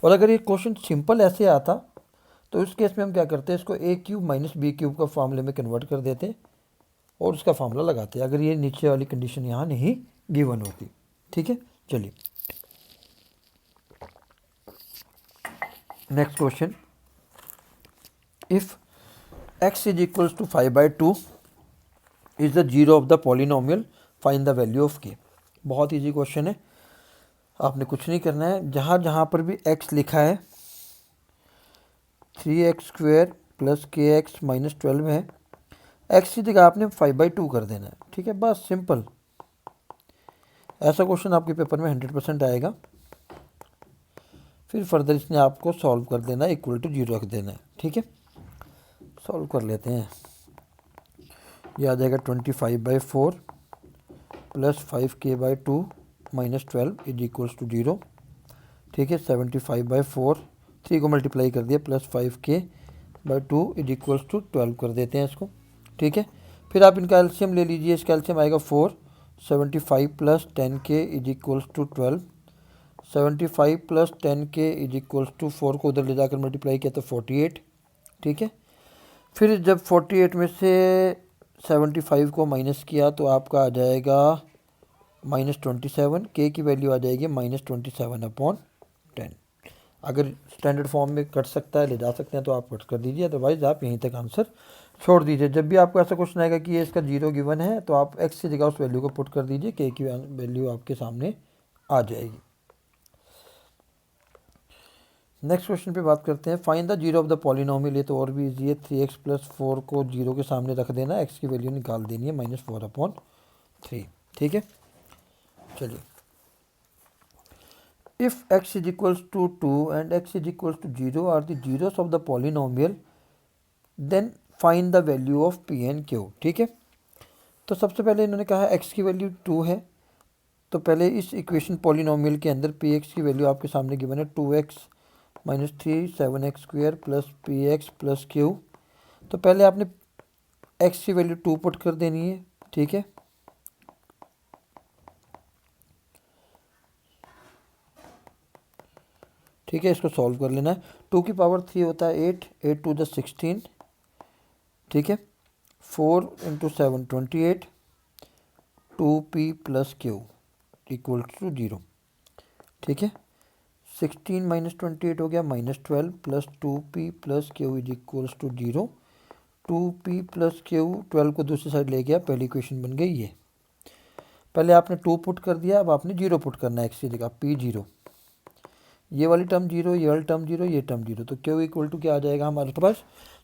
S1: और अगर ये क्वेश्चन सिंपल ऐसे आता तो इस केस में हम क्या करते हैं, इसको ए क्यूब माइनस बी क्यूब का फार्मूले में कन्वर्ट कर देते और उसका फार्मूला लगाते, अगर ये नीचे वाली कंडीशन यहाँ नहीं गिवन होती। ठीक है, चलिए next question, if x is equals to 5/2 is the zero of the polynomial, find the value of k। बहुत इजी क्वेश्चन है, आपने कुछ नहीं करना है। जहाँ जहाँ पर भी x लिखा है 3x² प्लस kx माइनस 12 है, x की जगह आपने 5/2 कर देना है। ठीक है, बस सिंपल। ऐसा क्वेश्चन आपके पेपर में 100% आएगा। फिर फर्दर इसने आपको सॉल्व कर देना है, इक्वल टू 0 रख देना है। ठीक है, सॉल्व कर लेते हैं। ये आ जाएगा 25/4 plus 5k/2 minus 12 is equals to 0। ठीक है, 75/4, 3 को मल्टीप्लाई कर दिया, plus 5k/2 is equals to 12 कर देते हैं इसको। ठीक है, फिर आप इनका एलसीएम ले लीजिए। इसका एलसीएम आएगा 4, 75 plus 10k is equals to 12, 75 plus 10k is equals to 4 को उधर ले जाकर मल्टीप्लाई किया तो 48, ठीक है। फिर जब 48 में से 75 को माइनस किया तो आपका आ जाएगा -27, के की वैल्यू आ जाएगी -27/10। अगर स्टैंडर्ड फॉर्म में कट सकता है, ले जा सकते हैं तो आप कट कर दीजिए, अदरवाइज आप यहीं तक आंसर छोड़ दीजिए। जब भी आपको ऐसा क्वेश्चन आएगा कि ये इसका 0 गिवन है तो आप x की जगह उस वैल्यू को पुट कर दीजिए, के की वैल्यू आपके सामने आ जाएगी। नेक्स्ट क्वेश्चन पे बात करते हैं, find the zero of the polynomial. ये तो और भी इजी है, 3x + 4 को 0 के सामने रख देना, x की वैल्यू निकाल देनी है -4/3, ठीक है। चलिए, if x is equals to 2 and x is equals to 0 are the zeros of the polynomial, then find the value of p and q, ठीक है। तो सबसे पहले इन्होंने कहा x की वैल्यू 2 है, तो पहले इस इक्वेशन पॉलिनोमियल के अंदर px की वैल्यू आपके सामने गिवन है 2x - 3 7x² plus px plus q। तो पहले आपने x की वैल्यू 2 पुट कर देनी है, ठीक है। ठीक है, इसको सॉल्व कर लेना है। 2 की पावर 3 होता है 8, 8 टू द 16, ठीक है। 4 × 7 28, 2p plus q equal to 0, ठीक है। 16 - 28 हो गया -12 plus 2p plus q is equals to 0। 2p plus q 12 को दूसरी साइड ले गया, पहली इक्वेशन बन गई ये। पहले आपने 2 पुट कर दिया, अब आपने 0 पुट करना है x की जगह, p0, ये वाली टर्म 0, ये वाली टर्म 0, ये टर्म 0, तो q इक्वल टू क्या आ जाएगा हमारे पास।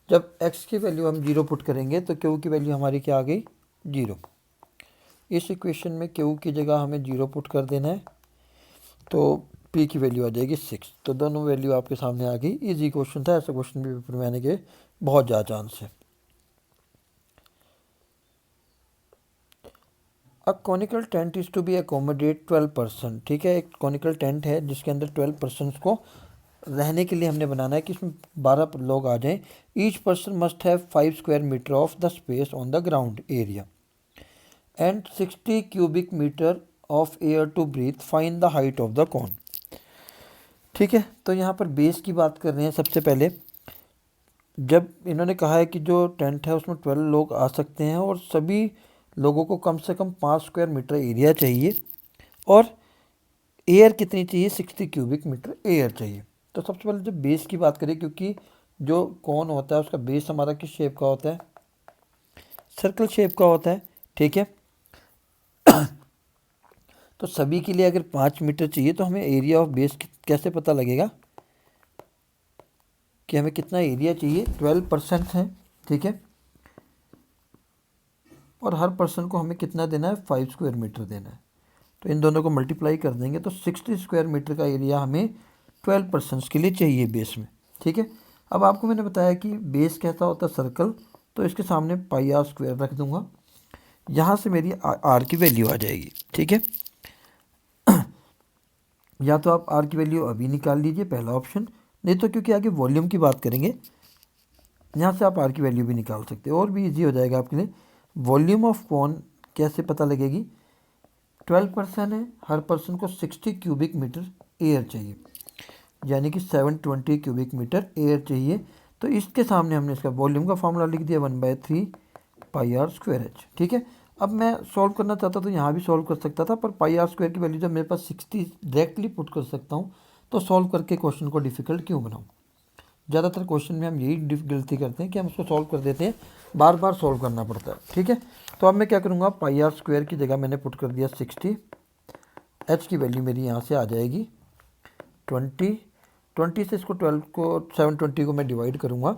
S1: जब x की वैल्यू हम 0 पुट करेंगे तो q की वैल्यू हमारी क्या आ गई, 0। इस इक्वेशन में q की जगह हमें 0 पुट कर देना है, तो p की वैल्यू आ जाएगी 6। तो दोनों वैल्यू आपके सामने आ गई। इजी क्वेश्चन था, ऐसा क्वेश्चन भी पेपर में आने के बहुत ज़्यादा चांस है। A conical tent is to be accommodate 12 person, ठीक है। एक कॉनिकल टेंट है जिसके अंदर 12 पर्सन को रहने के लिए हमने बनाना है कि इसमें 12 लोग आ जाएं। Each person must have 5 square metre of the space on the ground area and 60 cubic metre of air to breathe, find the height of the cone, ठीक है। तो यहाँ पर बेस की बात कर रहे हैं। सबसे पहले जब इन्होंने कहा है कि जो टेंट है उसमें 12 लोग आ सकते हैं और सभी लोगों को कम से कम 5 स्क्वायर मीटर एरिया चाहिए और एयर कितनी चाहिए, 60 क्यूबिक मीटर एयर चाहिए। तो सबसे पहले जब बेस की बात करें, क्योंकि जो कौन होता है उसका बेस हमारा किस शेप का होता है, सर्कल शेप का होता है, ठीक है। तो सभी के लिए अगर 5 मीटर चाहिए तो हमें एरिया ऑफ बेस कैसे पता लगेगा कि हमें कितना एरिया चाहिए। 12% है, ठीक है, और हर पर्सन को हमें कितना देना है, 5 स्क्वायर मीटर देना है। तो इन दोनों को मल्टीप्लाई कर देंगे तो 60 स्क्वायर मीटर का एरिया हमें 12 पर्सनस के लिए चाहिए बेस में, ठीक है। अब आपको मैंने बताया कि बेस कैसा होता है, सर्कल, तो इसके सामने πr² रख दूंगा, यहाँ से मेरी r की वैल्यू आ जाएगी, ठीक है। या तो आप r की वैल्यू अभी निकाल लीजिए, पहला ऑप्शन, नहीं तो क्योंकि आगे वॉल्यूम की बात करेंगे यहाँ से आप r की वैल्यू भी निकाल सकते हो और भी इजी हो जाएगा आपके लिए। वॉल्यूम ऑफ कॉन कैसे पता लगेगी, 12 पर्सन है, हर पर्सन को 60 क्यूबिक मीटर एयर चाहिए, यानी कि 720 क्यूबिक मीटर एयर चाहिए। तो इसके सामने हमने इसका वॉल्यूम का फार्मूला लिख दिया 1/3 πr²h, ठीक है। अब मैं सॉल्व करना चाहता तो यहाँ भी सॉल्व कर सकता था, पर πr² की वैल्यू जब मेरे पास 60 डायरेक्टली पुट कर सकता हूँ तो सॉल्व करके क्वेश्चन को डिफ़िकल्ट क्यों बनाऊँ। ज़्यादातर क्वेश्चन में हम यही गलती करते हैं कि हम उसको सॉल्व कर देते हैं, बार बार सॉल्व करना पड़ता है, ठीक है। तो अब मैं क्या करूँगा, πr² की जगह मैंने पुट कर दिया 60, h की वैल्यू मेरी यहाँ से आ जाएगी 20 से इसको 12 को 720 को मैं डिवाइड करूँगा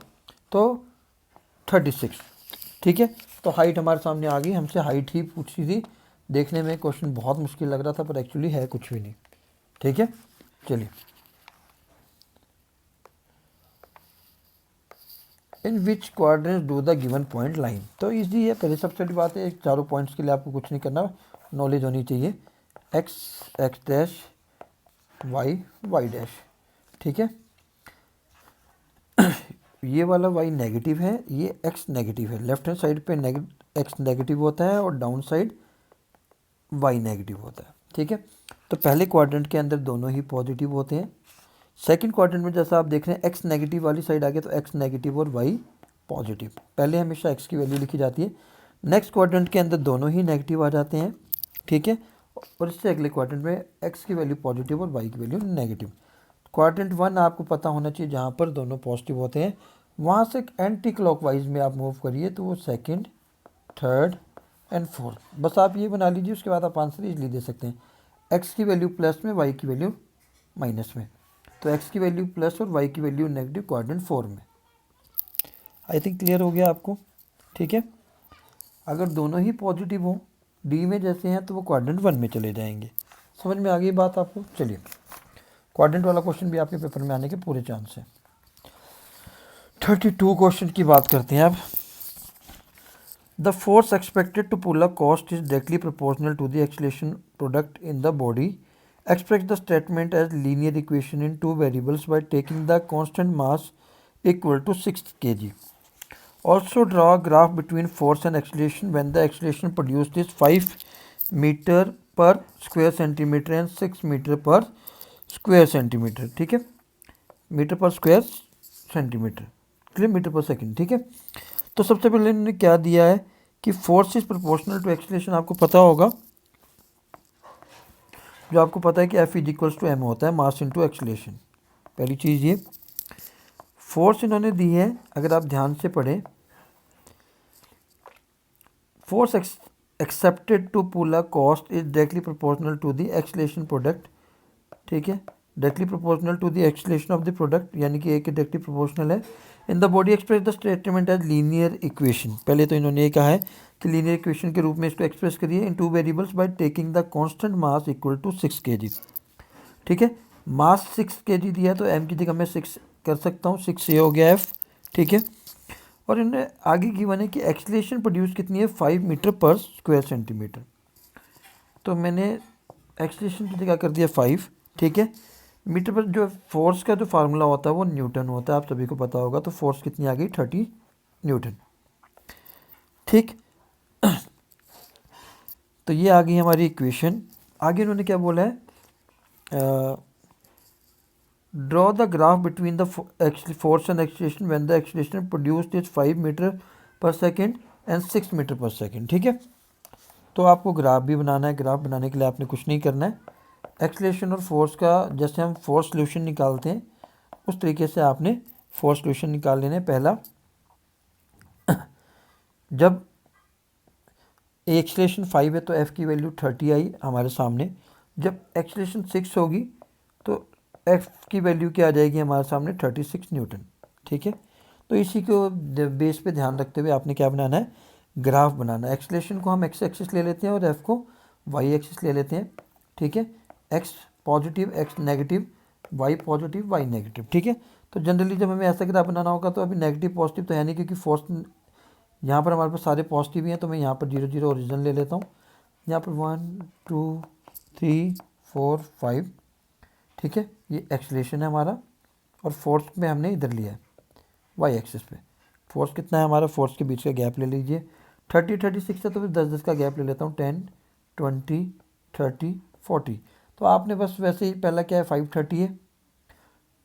S1: तो 36, ठीक है। तो हाइट हमारे सामने आ गई, हमसे हाइट ही पूछी थी। देखने में क्वेश्चन बहुत मुश्किल लग रहा था पर एक्चुअली है कुछ भी नहीं, ठीक है। चलिए, in which quadrants do the given point line, तो ईजी है। पहले सबसे बड़ी बात है, चारों पॉइंट्स के लिए आपको कुछ नहीं करना, नॉलेज होनी चाहिए। x x', y y', ठीक है। ये वाला y नेगेटिव है, ये x नेगेटिव है। लेफ्ट हैंड साइड पे x नेगेटिव होता है और डाउन साइड y नेगेटिव होता है, ठीक है। तो पहले क्वाड्रेंट के अंदर दोनों ही पॉजिटिव होते हैं। सेकंड क्वाड्रेंट में जैसा आप देख रहे हैं एक्स नेगेटिव वाली साइड आ गया तो एक्स नेगेटिव और वाई पॉजिटिव, पहले हमेशा एक्स की वैल्यू लिखी जाती है। नेक्स्ट क्वाड्रेंट के अंदर दोनों ही नेगेटिव आ जाते हैं, ठीक है। और इससे अगले क्वाड्रेंट में एक्स की वैल्यू पॉजिटिव और वाई की वैल्यू नेगेटिव। क्वाड्रेंट 1 आपको पता होना चाहिए जहाँ पर दोनों पॉजिटिव होते हैं, वहाँ से एंटी क्लॉकवाइज में आप मूव करिए तो वो सेकंड, थर्ड एंड फोर्थ, बस आप ये बना लीजिए, उसके बाद आप आंसर इजली दे सकते हैं। एक्स की वैल्यू प्लस में, वाई की वैल्यू माइनस में, तो एक्स की वैल्यू प्लस और वाई की वैल्यू नेगेटिव क्वाड्रेंट 4 में। आई थिंक क्लियर हो गया आपको, ठीक है। अगर दोनों ही पॉजिटिव हो डी में जैसे हैं तो वो क्वाड्रेंट 1 में चले जाएंगे। समझ में आ गई बात आपको? चलिए, क्वाड्रेंट वाला क्वेश्चन भी आपके पेपर में आने के पूरे चांस है। 32 क्वेश्चन की बात करते हैं अब। The force expected to pull a cost is directly proportional to the acceleration product in the body. Express the statement as linear equation in two variables by taking the constant mass equal to 6 kg. Also draw a graph between force and acceleration when the acceleration produced is 5 meter per square centimeter and 6 meter per square centimeter, ठीक है। Metre पर square centimetre, clear, metre पर second, ठीक है। तो सबसे पहले इन्होंने क्या दिया है कि force is proportional to acceleration, आपको पता होगा, जो आपको पता है कि F is equals to M होता है, मास इनटू एक्सीलरेशन। पहली चीज़ ये फोर्स इन्होंने दी है, अगर आप ध्यान से पढ़ें, force accepted to pull a cost is directly proportional to the acceleration product, ठीक है, directly proportional to the acceleration of the product, यानी कि एक डायरेक्टली प्रोपोर्शनल है। In the body express the statement as linear equation, पहले तो इन्होंने ये कहा है कि लीनियर इक्वेशन के रूप में इसको एक्सप्रेस करिए in two variables by taking the constant mass equal to 6 kg, ठीक है। मास 6 kg दिया है तो एम की जगह मैं 6 कर सकता हूँ, 6 ये हो गया एफ, ठीक है। और इन्होंने आगे गिवन है कि एक्सीलरेशन प्रोड्यूस कितनी है, 5 मीटर पर स्क्वायर सेंटीमीटर, तो मैंने एक्सीलरेशन की जगह कर दिया 5, ठीक है। मीटर पर जो फोर्स का जो फार्मूला होता है वो न्यूटन होता है, आप सभी को पता होगा, तो फोर्स कितनी आ गई, 30 न्यूटन, ठीक। तो ये आ गई हमारी इक्वेशन। आगे इन्होंने क्या बोला है, draw the graph between the force and acceleration when the acceleration produced is 5 metre per second and 6 metre per second, ठीक है। तो आपको ग्राफ भी बनाना है, ग्राफ बनाने के लिए आपने कुछ नहीं करना है, एक्सीलरेशन और फोर्स का जैसे हम फोर्स सॉल्यूशन निकालते हैं उस तरीके से आपने फोर्स सॉल्यूशन निकाल लेने। पहला, जब एक्सीलरेशन 5 है तो एफ़ की वैल्यू 30 आई हमारे सामने, जब एक्सीलरेशन 6 होगी तो एफ़ की वैल्यू क्या आ जाएगी हमारे सामने, 36 न्यूटन, ठीक है। तो इसी को बेस पे ध्यान रखते हुए आपने क्या बनाना है, ग्राफ बनाना है। एक्सीलरेशन को हम एक्स एक्सिस ले लेते हैं और एफ़ को वाई एक्सिस ले लेते हैं, ठीक है। X positive, X negative, Y positive, Y negative, ठीक है। तो जनरली जब हमें ऐसा ग्राफ बनाना होगा तो अभी नेगेटिव पॉजिटिव तो है नहीं, क्योंकि फोर्स यहाँ पर हमारे पास सारे पॉजिटिव ही हैं, तो मैं यहाँ पर 0 0 ओरिजिन ले लेता हूँ। यहाँ पर 1 2 3 4 5, ठीक है, ये एक्सीलरेशन है हमारा, और फोर्स में हमने इधर लिया है वाई एक्सिस पे। फोर्स कितना है हमारा, फोर्स के बीच का गैप ले लीजिए, 30 36 है तो फिर 10 10 का गैप ले लेता हूँ, 10 20 30 40। तो आपने बस वैसे ही पहला क्या है, 530 है,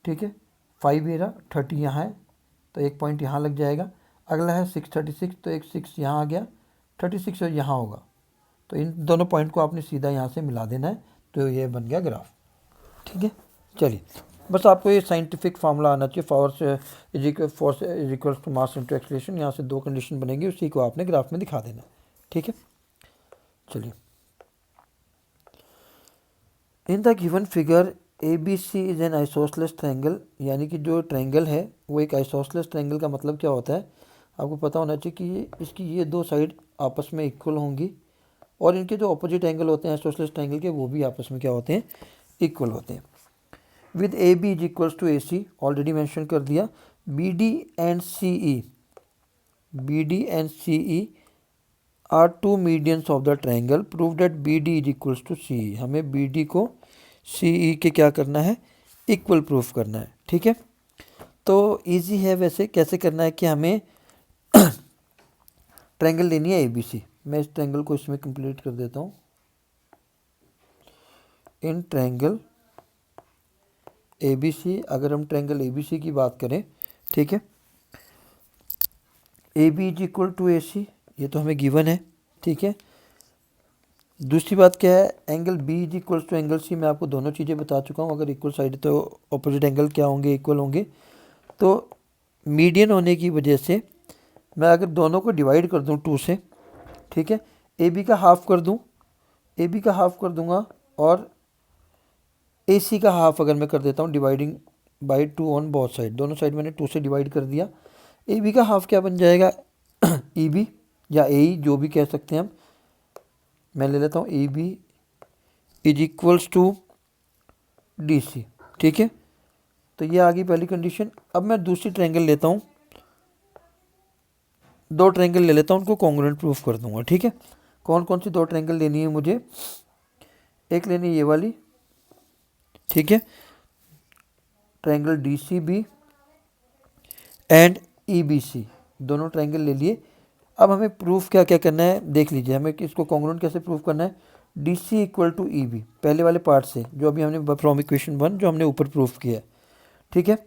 S1: ठीक है, 5 ये रहा, 30 यहाँ है तो एक पॉइंट यहाँ लग जाएगा। अगला है 636, तो एक 6 यहाँ आ गया, 36 और यहाँ होगा, तो इन दोनों पॉइंट को आपने सीधा यहाँ से मिला देना है, तो ये बन गया ग्राफ, ठीक है। चलिए, बस आपको ये साइंटिफिक फार्मूला आना चाहिए, force is equal to mass into acceleration, यहाँ से दो कंडीशन बनेगी, उसी को आपने ग्राफ में दिखा देना, ठीक है। चलिए, in the given figure A B C is an isosceles triangle, यानी कि जो ट्रायंगल है वो एक आइसोसेलेस ट्रायंगल का मतलब क्या होता है, आपको पता होना चाहिए कि इसकी ये दो साइड आपस में इक्वल होंगी, और इनके जो ऑपोजिट एंगल होते हैं आइसोसेलेस ट्रायंगल के, वो भी आपस में क्या होते हैं, इक्वल होते हैं। With A B is equals to A C, already mention कर दिया। B D and C E are two medians of the triangle, prove that B D is equals to C E. हमें B D को सी ई के क्या करना है, equal proof करना है, ठीक है। तो इजी है वैसे, कैसे करना है कि हमें ट्रायंगल लेनी है ए बी सी। मैं इस ट्रायंगल को इसमें कंप्लीट कर देता हूँ। इन ट्रायंगल ABC, अगर हम ट्रायंगल ABC की बात करें, ठीक है, AB is equal to AC, ये तो हमें गिवन है, ठीक है। दूसरी बात क्या है, angle B is equal to angle C, मैं आपको दोनों चीज़ें बता चुका हूँ। अगर इक्वल साइड तो ऑपोजिट एंगल क्या होंगे, इक्वल होंगे। तो मीडियन होने की वजह से मैं अगर दोनों को डिवाइड कर दूँ 2 से, ठीक है, AB का हाफ कर दूँ, AB का हाफ कर दूंगा, और AC का हाफ अगर मैं कर देता हूँ dividing by 2 on both side, दोनों साइड मैंने 2 से डिवाइड कर दिया। AB का हाफ क्या बन जाएगा, EB या AE, जो भी कह सकते हैं हम। मैं ले लेता हूँ AB is equals to DC, ठीक है। तो ये आ गई पहली कंडीशन। अब मैं दूसरी ट्रायंगल लेता हूँ, 2 ट्रायंगल ले लेता हूँ, उनको कॉन्ग्रुएंट प्रूफ कर दूंगा, ठीक है। कौन कौन सी 2 ट्रायंगल लेनी है मुझे, एक लेनी है ये वाली, ठीक है, ट्रायंगल DCB एंड EBC, दोनों ट्रायंगल ले लिए। अब हमें प्रूफ क्या क्या करना है देख लीजिए, हमें इसको कॉन्ग्रुएंट कैसे प्रूफ करना है। DC इक्वल टू EB, पहले वाले पार्ट से जो अभी हमने फ्रॉम इक्वेशन 1 जो हमने ऊपर प्रूफ किया है, ठीक है।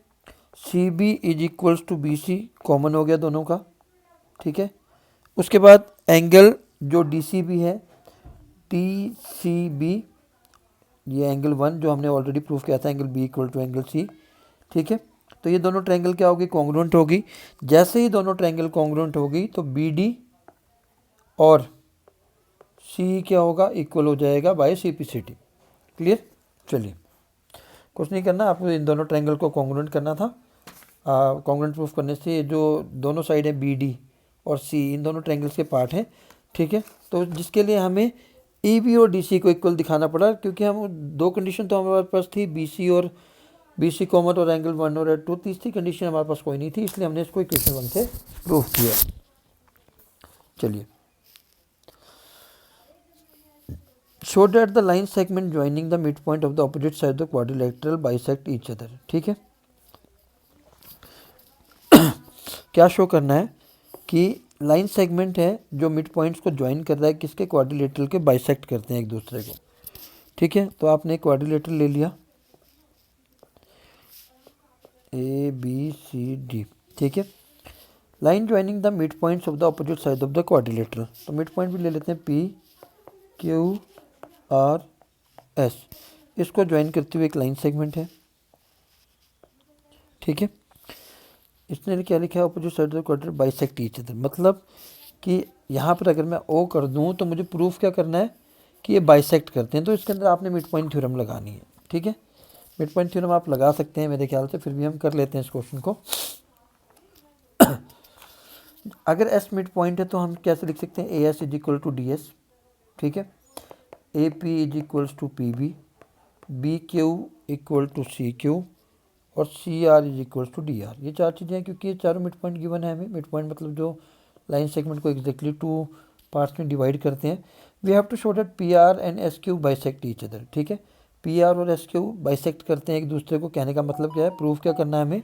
S1: CB is equals to BC, common हो गया दोनों का, ठीक है। उसके बाद एंगल जो DCB है, TCB, ये एंगल 1 जो हमने ऑलरेडी प्रूफ किया था, angle B equal to angle C, ठीक है। तो ये दोनों ट्रायंगल क्या होगी, कॉन्ग्रुएंट होगी। जैसे ही दोनों ट्रायंगल कॉन्ग्रुएंट होगी तो BD और C क्या होगा, इक्वल हो जाएगा बाय CPCT। क्लियर। चलिए, कुछ नहीं करना, आपको इन दोनों ट्रायंगल को कॉन्ग्रुएंट करना था। कॉन्ग्रुएंट प्रूफ करने से जो दोनों साइड है BD और C, इन दोनों ट्रायंगल्स के पार्ट हैं, ठीक है। तो जिसके लिए हमें EB और DC को इक्वल दिखाना पड़ा, क्योंकि हम 2 कंडीशन तो हमारे पास थी, BC कॉमन और एंगल 1 और 2, तीसरी कंडीशन हमारे पास कोई नहीं थी, इसलिए हमने इसको इक्वेशन 1 से प्रूफ किया। चलिए, show that the line segment joining the mid point of the opposite side of the quadrilateral bisect each other, ठीक है। क्या शो करना है कि लाइन सेगमेंट है जो मिड पॉइंट्स को ज्वाइन कर रहा है, किसके, क्वाड्रिलेटरल के, बाइसेक्ट करते हैं एक दूसरे को, ठीक है। तो आपने क्वाड्रिलेटरल ले लिया ABCD, ठीक है। Line joining the mid points of the opposite side of the quadrilateral, तो मिड पॉइंट भी ले लेते हैं PQRS, इसको ज्वाइन करते हुए एक लाइन सेगमेंट है, ठीक है। इसने क्या लिखा है, opposite side of the quadrilateral bisect each other, मतलब कि यहाँ पर अगर मैं O कर दूँ तो मुझे प्रूफ क्या करना है कि ये बाइसेक्ट करते हैं, तो इसके अंदर आपने मिड पॉइंट थ्योरम लगानी है, ठीक है। मिड पॉइंट थ्योरम आप लगा सकते हैं मेरे ख्याल से, फिर भी हम कर लेते हैं इस क्वेश्चन को। अगर S मिड पॉइंट है तो हम कैसे लिख सकते हैं, AS is equal to DS, ठीक है, AP is equals to PB, BQ equal to CQ और CR is equals to DR। ये 4 चीज़ें हैं, क्योंकि ये चारों मिड पॉइंट गिवन है हमें। मिड पॉइंट मतलब जो लाइन सेगमेंट को एग्जैक्टली 2 पार्ट्स में डिवाइड करते हैं। We have to show that PR and SQ bisect each other, ठीक है। PR और SQ बाइसेक्ट करते हैं एक दूसरे को, कहने का मतलब क्या है, प्रूफ क्या करना है हमें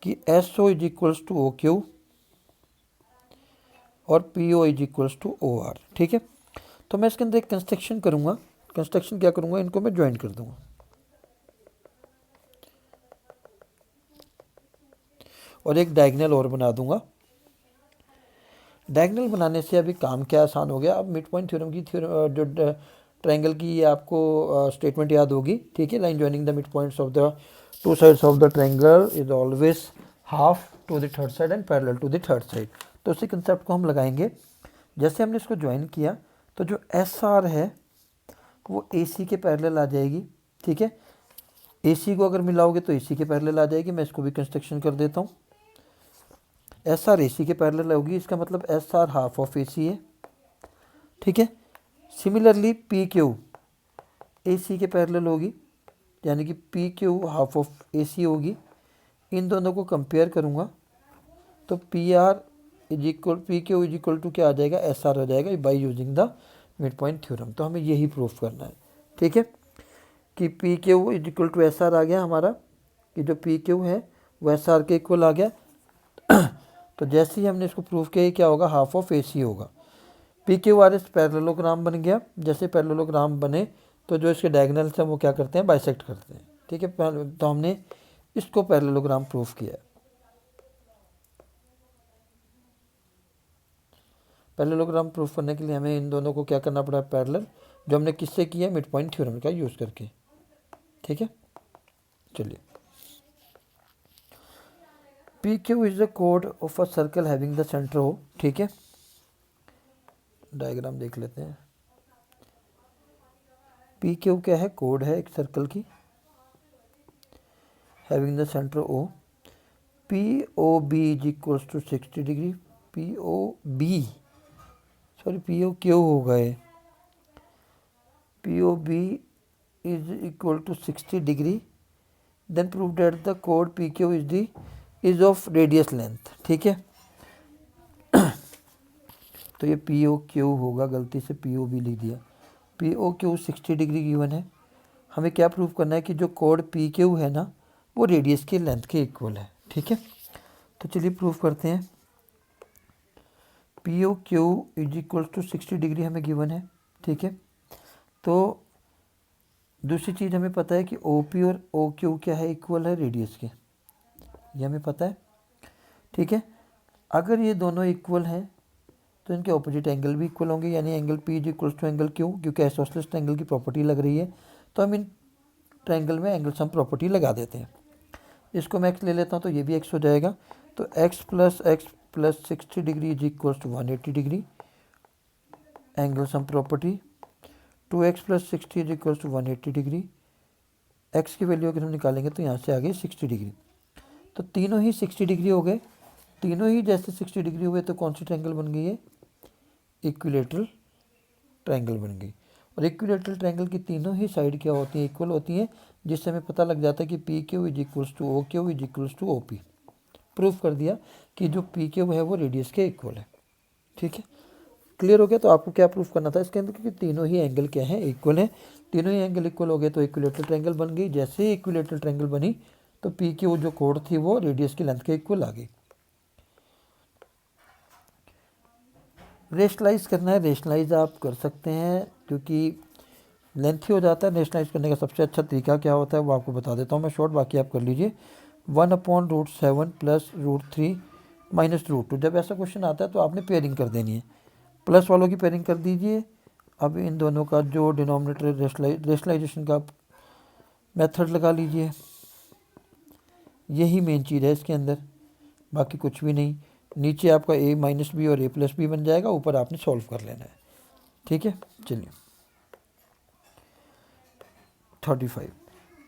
S1: कि SO is equals to OQ और PO is equals to OR, ठीक है। तो मैं इसके अंदर एक कंस्ट्रक्शन करूँगा, कंस्ट्रक्शन क्या करूँगा, इनको मैं ज्वाइन कर दूँगा, और एक डायगोनल और बना दूंगा। डायगोनल बनाने से अभी काम क्या आसान हो गया। अब मिड पॉइंट थ्योरम की जो ट्रायंगल की ये आपको स्टेटमेंट याद होगी, ठीक है। Line joining the mid points of the 2 sides of the triangle is always half to the third side and parallel to the third side. तो उसी कंसेप्ट को हम लगाएंगे। जैसे हमने इसको ज्वाइन किया तो जो SR है वो AC के पैरेलल आ जाएगी, ठीक है। AC को अगर मिलाओगे तो AC के पैरेलल आ जाएगी। मैं इसको भी कंस्ट्रक्शन कर देता हूँ। SR AC के पैरेलल होगी, इसका मतलब SR हाफ ऑफ AC है, ठीक है। सिमिलरली PQ AC के पैरेलल होगी, यानी कि PQ हाफ ऑफ AC होगी। इन दोनों को कंपेयर करूँगा तो PR is equal PQ is equal to क्या आ जाएगा, SR हो जाएगा, by using the mid point theorem. तो हमें यही प्रूफ करना है, ठीक है, कि PQ is equal to SR आ गया हमारा, कि जो PQ है वो SR के इक्वल आ गया। तो जैसे ही हमने इसको प्रूफ किया, क्या होगा, हाफ ऑफ AC होगा। PQRS पैरेललोग्राम बन गया। जैसे पैरेललोग्राम बने तो जो इसके डायगोनल्स हैं वो क्या करते हैं, बाइसेक्ट करते हैं। ठीक है, तो हमने इसको पैरेललोग्राम प्रूफ किया है। पैरेललोग्राम प्रूफ करने के लिए हमें इन दोनों को क्या करना पड़ा, पैरेलल, जो हमने किससे किया, मिड पॉइंट थ्योरम का यूज़ करके। ठीक है, चलिए। पी क्यू इज द कोड of a circle having the centre O. ठीक है, डायग्राम देख लेते हैं। पी क्यू क्या है, कोड है एक सर्कल की, having the centre O. P O B is equals to 60 degree. P O B, sorry P O Q होगा ये। P O B is equal to 60 degree. Then prove that the कोड P Q is of radius length. ठीक है, तो ये P O Q होगा, गलती से पी ओ बी लिख दिया। P O Q 60 degree given है। हमें क्या प्रूव करना है कि जो कोड पी क्यू है ना, वो रेडियस की लेंथ के इक्वल है। ठीक है, तो चलिए प्रूफ करते हैं। P O Q is equal to 60 degree हमें गिवन है। ठीक है, तो दूसरी चीज़ हमें पता है कि ओ पी और ओ क्यू क्या है, इक्वल है रेडियस के, ये हमें पता है। ठीक है, अगर ये दोनों इक्वल हैं तो इनके ऑपोजिट एंगल भी इक्वल होंगे, यानी angle P is equal to angle Q, क्योंकि आइसोसेलेस ट्रायंगल की प्रॉपर्टी लग रही है, तो हम इन ट्रायंगल में एंगल सम प्रॉपर्टी लगा देते हैं। इसको मैं एक्स ले लेता हूँ तो ये भी एक्स हो जाएगा। तो X plus 60 degree is equal to 180 degree, angle sum property. 2x plus 60 is equal to 180 degree. X की वैल्यू अगर हम निकालेंगे तो यहाँ से आ गई 60 डिग्री। तो तीनों ही 60 डिग्री हो गए। तीनों ही जैसे 60 डिग्री हुए तो कौन सी ट्रायंगल बन गई है, इक्विलेटरल ट्रायंगल बन गई। और इक्विलेटरल ट्रायंगल की तीनों ही साइड क्या होती हैं, इक्वल होती हैं, जिससे हमें पता लग जाता है कि P Q is equals to O Q is equals to O P. Proof कर दिया कि जो पी क्यू है वो रेडियस के इक्वल है। ठीक है, क्लियर हो गया। तो आपको क्या प्रूफ करना था इसके अंदर, क्योंकि तीनों ही एंगल क्या है, इक्वल है। तीनों ही एंगल इक्वल हो गए तो इक्विलेटरल ट्रायंगल बन गई। जैसे ही इक्विलेटरल ट्रायंगल बनी तो पी क्यू जो कोड थी वो रेडियस की लेंथ के इक्वल आ गई। रेशनलाइज करना है, रेशनलाइज आप कर सकते हैं, क्योंकि लेंथी हो जाता है। रेशनलाइज करने का सबसे अच्छा तरीका क्या होता है वो आपको बता देता हूँ मैं शॉर्ट, बाकी आप कर लीजिए। 1/√7 प्लस √3 माइनस √2। जब ऐसा क्वेश्चन आता है तो आपने पेयरिंग कर देनी है, प्लस वालों की पेयरिंग कर दीजिए। अब इन दोनों का जो डिनोमिनेटर रेशनलाइजेशन का मेथड लगा लीजिए। यही मेन चीज़ है इसके अंदर, बाकी कुछ भी नहीं। नीचे आपका a माइनस बी और a प्लस बी बन जाएगा, ऊपर आपने सॉल्व कर लेना है। ठीक है, चलिए। 35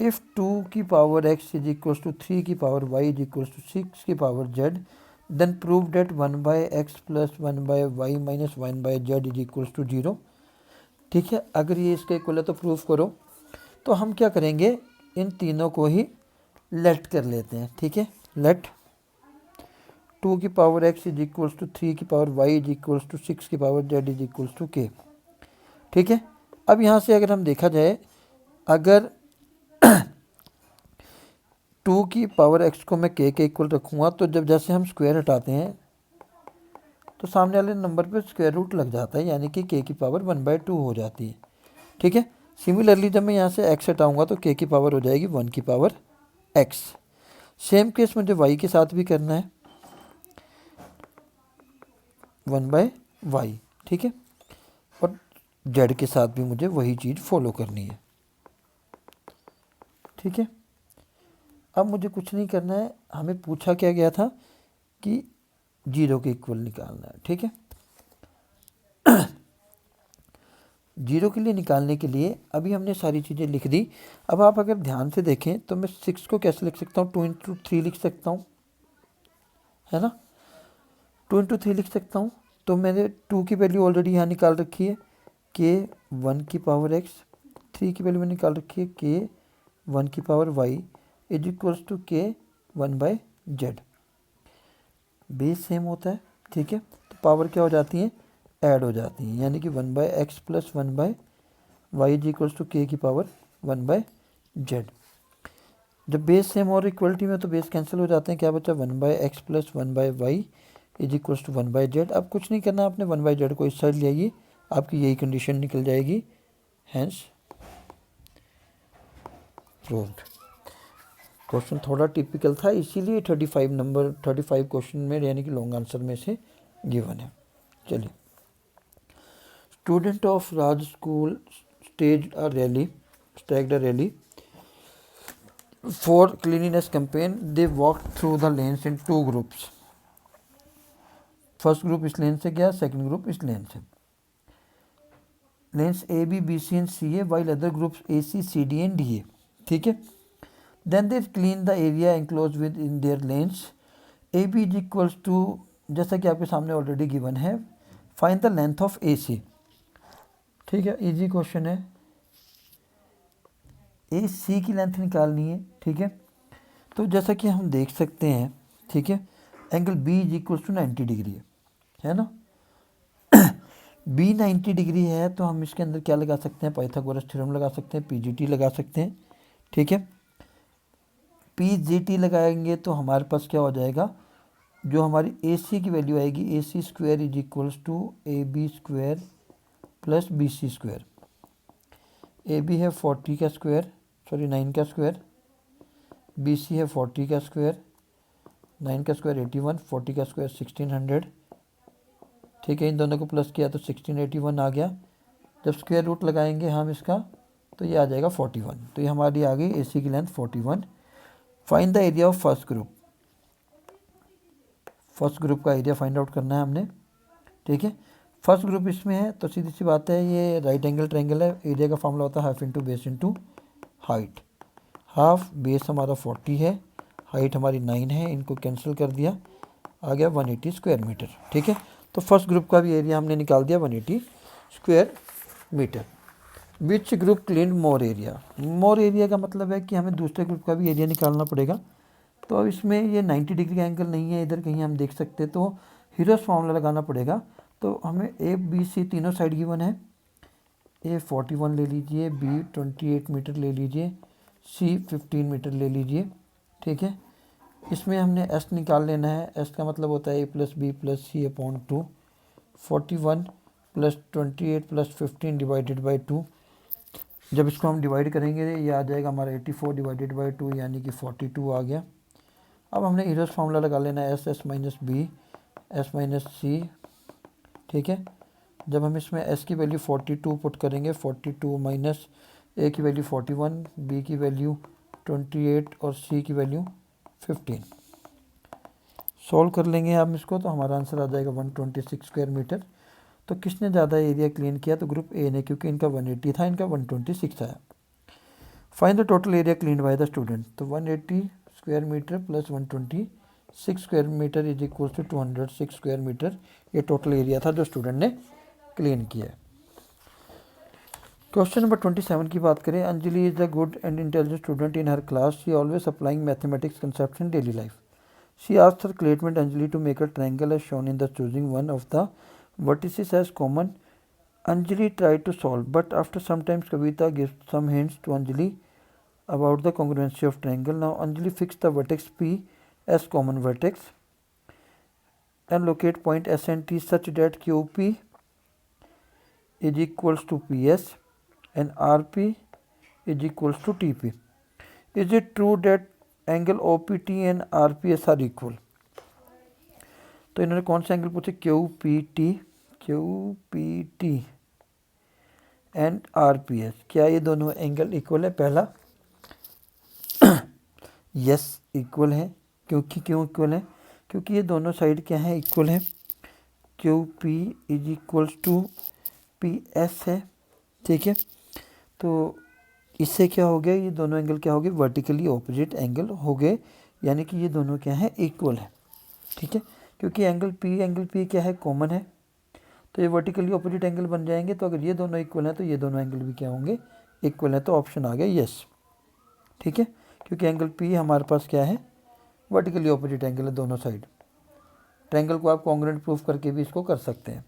S1: इफ़ 2 की power x is equals to 3 की power y is equals to 6 की power z, then prove that 1/x plus 1/y minus 1/z is equals to 0। ठीक है, अगर ये इसका इक्वल है तो प्रूफ करो। तो हम क्या करेंगे, इन तीनों को ही लेट कर लेते हैं। ठीक है, लेट 2 की power x is equals to 3 की power y is equals to 6 की power z is equals to k। ठीक है, अब यहाँ से अगर हम देखा जाए, अगर 2 की पावर x को मैं k के इक्वल रखूँगा तो जब जैसे हम स्क्वायर हटाते हैं तो सामने वाले नंबर पे स्क्वायर रूट लग जाता है, यानी कि k की पावर 1/2 हो जाती है। ठीक है, सिमिलरली जब मैं यहाँ से x हटाऊँगा तो k की पावर हो जाएगी 1 की पावर x। सेम केस मुझे y के साथ भी करना है, 1/y। ठीक है, और z के साथ भी मुझे वही चीज़ फॉलो करनी है। ठीक है, अब मुझे कुछ नहीं करना है, हमें पूछा क्या गया था कि 0 के इक्वल निकालना है। ठीक है, 0 के लिए निकालने के लिए अभी हमने सारी चीज़ें लिख दी। अब आप अगर ध्यान से देखें तो मैं 6 को कैसे लिख सकता हूँ, 2 × 3 लिख सकता हूँ, है ना। 2 × 3 लिख सकता हूँ। तो मैंने 2 की वैल्यू ऑलरेडी यहाँ निकाल रखी है, k 1 की पावर x। 3 की वैल्यू मैंने निकाल रखी है, k 1 की power y is equals to k 1/z। Base same होता है। ठीक है, तो पावर क्या हो जाती है, ऐड हो जाती है, यानी कि 1/x plus 1/y is equals to k की पावर 1/z। जब बेस सेम और इक्वलिटी में तो बेस कैंसिल हो जाते हैं, क्या बचा 1/x plus 1/y is equals to 1/z। अब कुछ नहीं करना, आपने 1/z को इस साइड ले आइए, आपकी यही कंडीशन निकल जाएगी। Hence proved. क्वेश्चन थोड़ा टिपिकल था, इसीलिए 35 क्वेश्चन में यानी कि लॉन्ग आंसर में से गिवन है। चलिए, student of Raj school staged a rally for cleanliness campaign. They walked through the lanes in 2 groups. First group इस लेन से गया, सेकंड ग्रुप इस लेन से। Lanes A B B C and C A while other groups A C C D and D A. ठीक है, then they clean the area enclose within their lanes. A B is equals to, जैसा कि आपके सामने already given है, find the length of A C. ठीक है, easy question है, ए सी की लेंथ निकालनी है। ठीक है, तो जैसा कि हम देख सकते हैं, ठीक है, angle B is equals to 90 degree है ना। बी 90 डिग्री है तो हम इसके अंदर क्या लगा सकते हैं, पाइथागोरस थ्योरम लगा सकते हैं, पीजीटी लगा सकते हैं। ठीक है, पीजीटी लगाएंगे तो हमारे पास क्या हो जाएगा, जो हमारी ए सी की वैल्यू आएगी, A C square is equals to A B square plus B C square. A B है 40 का स्क्वायर, सॉरी 9 का स्क्वायर, बी सी है 40 का स्क्वायर, 9 का स्क्वायर 81, 40 का स्क्वायर 1600। ठीक है, इन दोनों को प्लस किया तो 1681 आ गया। जब स्क्वायर रूट लगाएंगे हम इसका तो ये आ जाएगा 41। तो ये हमारी आ गई ए सी की length 41। Find the area of first group. First group का एरिया फाइंड आउट करना है हमने। ठीक है, फर्स्ट ग्रुप इसमें है तो सीधी सी बात है, ये राइट एंगल ट्रायंगल है। एरिया का फॉर्मूला होता है half into base into height. Half base हमारा 40 है, हाइट हमारी 9 है, इनको कैंसिल कर दिया, आ गया 180 स्क्वायर मीटर। ठीक है, तो फर्स्ट ग्रुप का भी एरिया हमने निकाल दिया 180 square metre. Which group clean more area. More area का मतलब है कि हमें दूसरे ग्रुप का भी एरिया निकालना पड़ेगा। तो अब इसमें ये 90 डिग्री का एंगल नहीं है, इधर कहीं हम देख सकते, तो हीरोस फार्मूला लगाना पड़ेगा। तो हमें ए बी सी तीनों साइड गिवन है, ए 41 ले लीजिए, बी 28 मीटर ले लीजिए, सी 15 मीटर ले लीजिए। ठीक है, इसमें हमने एस निकाल लेना है। एस का मतलब होता है ए plus B plus C upon 2। 41 plus 28 plus 15 divided by 2। जब इसको हम डिवाइड करेंगे ये आ जाएगा हमारा 84 डिवाइडेड बाई 2 यानी कि 42 आ गया। अब हमने इनवर्स फार्मूला लगा लेना है, S minus B S minus C. ठीक है, जब हम इसमें एस की वैल्यू 42 पुट करेंगे, 42 माइनस ए की वैल्यू 41, बी की वैल्यू 28 और सी की वैल्यू 15, सॉल्व कर लेंगे हम इसको तो हमारा आंसर आ जाएगा 126 स्क्वायर मीटर। तो किसने ज़्यादा एरिया क्लीन किया, तो ग्रुप ए ने, क्योंकि इनका 180 था, इनका 126 आया। Find the total area clean by the student. तो 180 square metre plus 126 square metre is equal to 206 square metre, ये टोटल एरिया था जो स्टूडेंट ने क्लीन किया है। क्वेश्चन नंबर 27 की बात करें, Anjali is a good and intelligent student in her class, she always applying mathematics concept in daily life. She asked her classmate Anjali to make a triangle as shown in the choosing one of the vertices as common. Anjali tried to solve, but after some time Kavita gives some hints to Anjali about the congruency of triangle. Now Anjali fixed the vertex P as common vertex and locate point S and T such that QP is equals to PS and RP is equals to TP. Is it true that angle O P T and are P S R equal. तो इन्होंने कौन सा angle पूछे, Q P T and are P S, क्या ये दोनों angle equal है। पहला यस इक्वल है, क्योंकि क्यों इक्वल है, क्योंकि ये दोनों साइड क्या है, इक्वल है। Q P is equals to P S है। ठीक है, तो इससे क्या हो गया, ये दोनों एंगल क्या हो गए, वर्टिकली ऑपोजिट एंगल हो गए, यानी कि ये दोनों क्या है, इक्वल है। ठीक है, क्योंकि एंगल पी क्या है, कॉमन है, तो ये वर्टिकली ऑपोजिट एंगल बन जाएंगे। तो अगर ये दोनों इक्वल हैं तो ये दोनों एंगल भी क्या होंगे, इक्वल है। तो ऑप्शन आ गया यस। ठीक है, क्योंकि एंगल पी हमारे पास क्या है, वर्टिकली ऑपोजिट एंगल है दोनों साइड। ट्रायंगल को आप कॉन्ग्रुएंट प्रूफ करके भी इसको कर सकते हैं।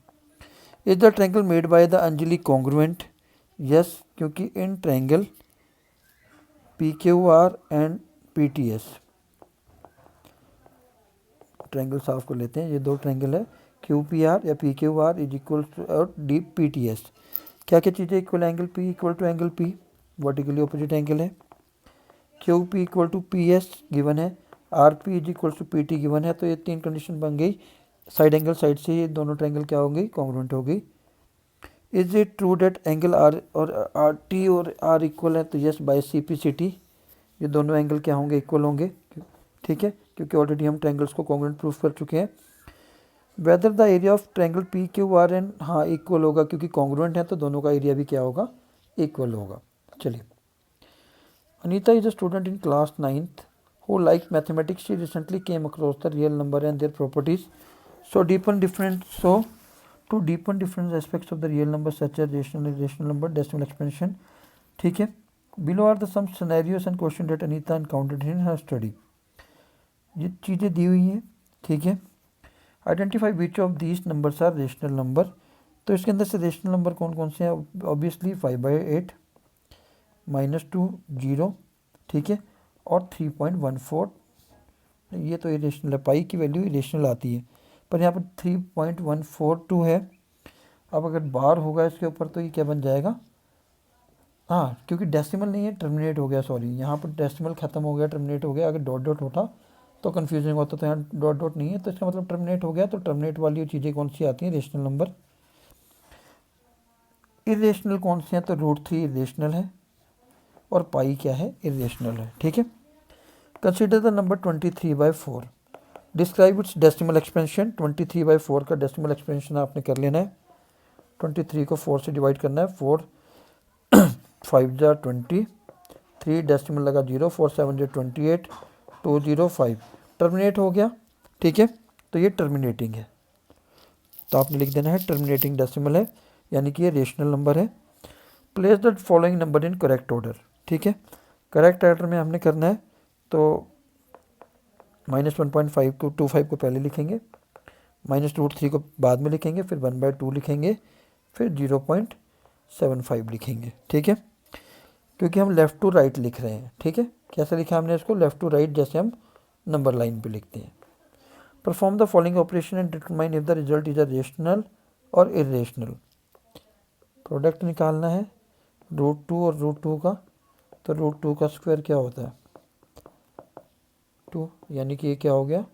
S1: Is the triangle made by the Anjali congruent. Yes, क्योंकि in triangle P Q R and P T S, triangle साफ कर लेते हैं, ये दो ट्रायंगल है, क्यू पी आर या P Q are is equal to और डी पी टी एस। क्या क्या चीज़ें equal, angle P equal to angle P, vertically opposite angle है। Q P equal to P S given है, R P is equal to P T given है। तो ये 3 condition बन गई। साइड एंगल साइड से ये दोनों ट्रायंगल क्या होंगी, कॉन्ग्रुएंट होगी। Is it true that angle R और आर टी और आर इक्वल है, तो yes by C P C T ये दोनों एंगल क्या होंगे, इक्वल होंगे। ठीक है, क्योंकि ऑलरेडी हम ट्रायंगल्स को कॉन्ग्रुएंट प्रूफ कर चुके हैं। Whether the area of triangle P Q R and, हाँ इक्वल होगा, क्योंकि कॉन्ग्रुएंट है तो दोनों का एरिया भी क्या होगा, इक्वल होगा। चलिए, Anita is a student in class 9th who likes mathematics. She recently came across the real number and their properties. To deepen different aspects of the real number such as rational, irrational number, decimal expansion. ठीक है, below are the some scenarios and questions that Anita encountered in her study. ये चीज़ें दी हुई हैं। ठीक है, identify which of these numbers are rational number. तो इसके अंदर से रेशनल नंबर कौन कौन से हैं, ऑब्वियसली 5/8, -2, 0, ठीक है, और 3.14। ये तो इरेशनल है, पाई की वैल्यू इरेशनल आती है, पर यहाँ पर 3.142 है। अब अगर बार होगा इसके ऊपर तो ये क्या बन जाएगा, हाँ क्योंकि डेसिमल नहीं है, टर्मिनेट हो गया, सॉरी यहाँ पर डेसिमल खत्म हो गया, टर्मिनेट हो गया। अगर डॉट डॉट होता तो कन्फ्यूजिंग होता, तो यहाँ डॉट डॉट नहीं है, तो इसका मतलब टर्मिनेट हो गया। तो टर्मिनेट वाली चीज़ें कौन सी आती हैं, रेशनल नंबर। इरेशनल कौन से हैं, तो √3 इरेशनल है और पाई क्या है, इरेशनल है। ठीक है, consider the number 23/4, describe it's decimal expansion. 23/4 का डेसिमल एक्सपेंशन आपने कर लेना है। 23 को 4 से डिवाइड करना है, 4 5 जा 20, 3 डेसिमल लगा 0, 4 7 जा 28, 205 टर्मिनेट हो गया। ठीक है, तो ये टर्मिनेटिंग है, तो आपने लिख देना है टर्मिनेटिंग डेसिमल है, यानी कि ये रेशनल नंबर है। Place the following number in correct order. ठीक है, करेक्ट ऑर्डर में हमने करना है, तो -1.5 को 25 को पहले लिखेंगे, -√3 को बाद में लिखेंगे, फिर 1/2 लिखेंगे, फिर 0.75 लिखेंगे। ठीक है, क्योंकि हम लेफ़्ट टू राइट लिख रहे हैं। ठीक है, कैसे लिखा हमने इसको, लेफ़्ट टू राइट, जैसे हम नंबर लाइन पे लिखते हैं। Perform the following operation and determine if the result is a rational और इरेशनल। प्रोडक्ट निकालना है √2 और √2 का, तो √2 का स्क्वायर क्या होता है, 2, यानी कि ये क्या हो गया,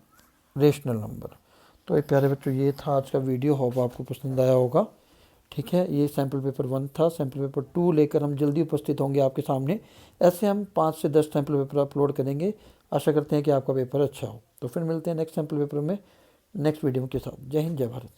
S1: रेशनल नंबर। तो ये प्यारे बच्चों, ये था आज का वीडियो, होप आपको पसंद आया होगा। ठीक है, ये सैम्पल पेपर 1 था। सैम्पल पेपर 2 लेकर हम जल्दी उपस्थित होंगे आपके सामने। ऐसे हम 5 से 10 सैम्पल पेपर अपलोड करेंगे। आशा करते हैं कि आपका पेपर अच्छा हो। तो फिर मिलते हैं नेक्स्ट सैम्पल पेपर में, नेक्स्ट वीडियो के साथ। जय हिंद, जय भारत।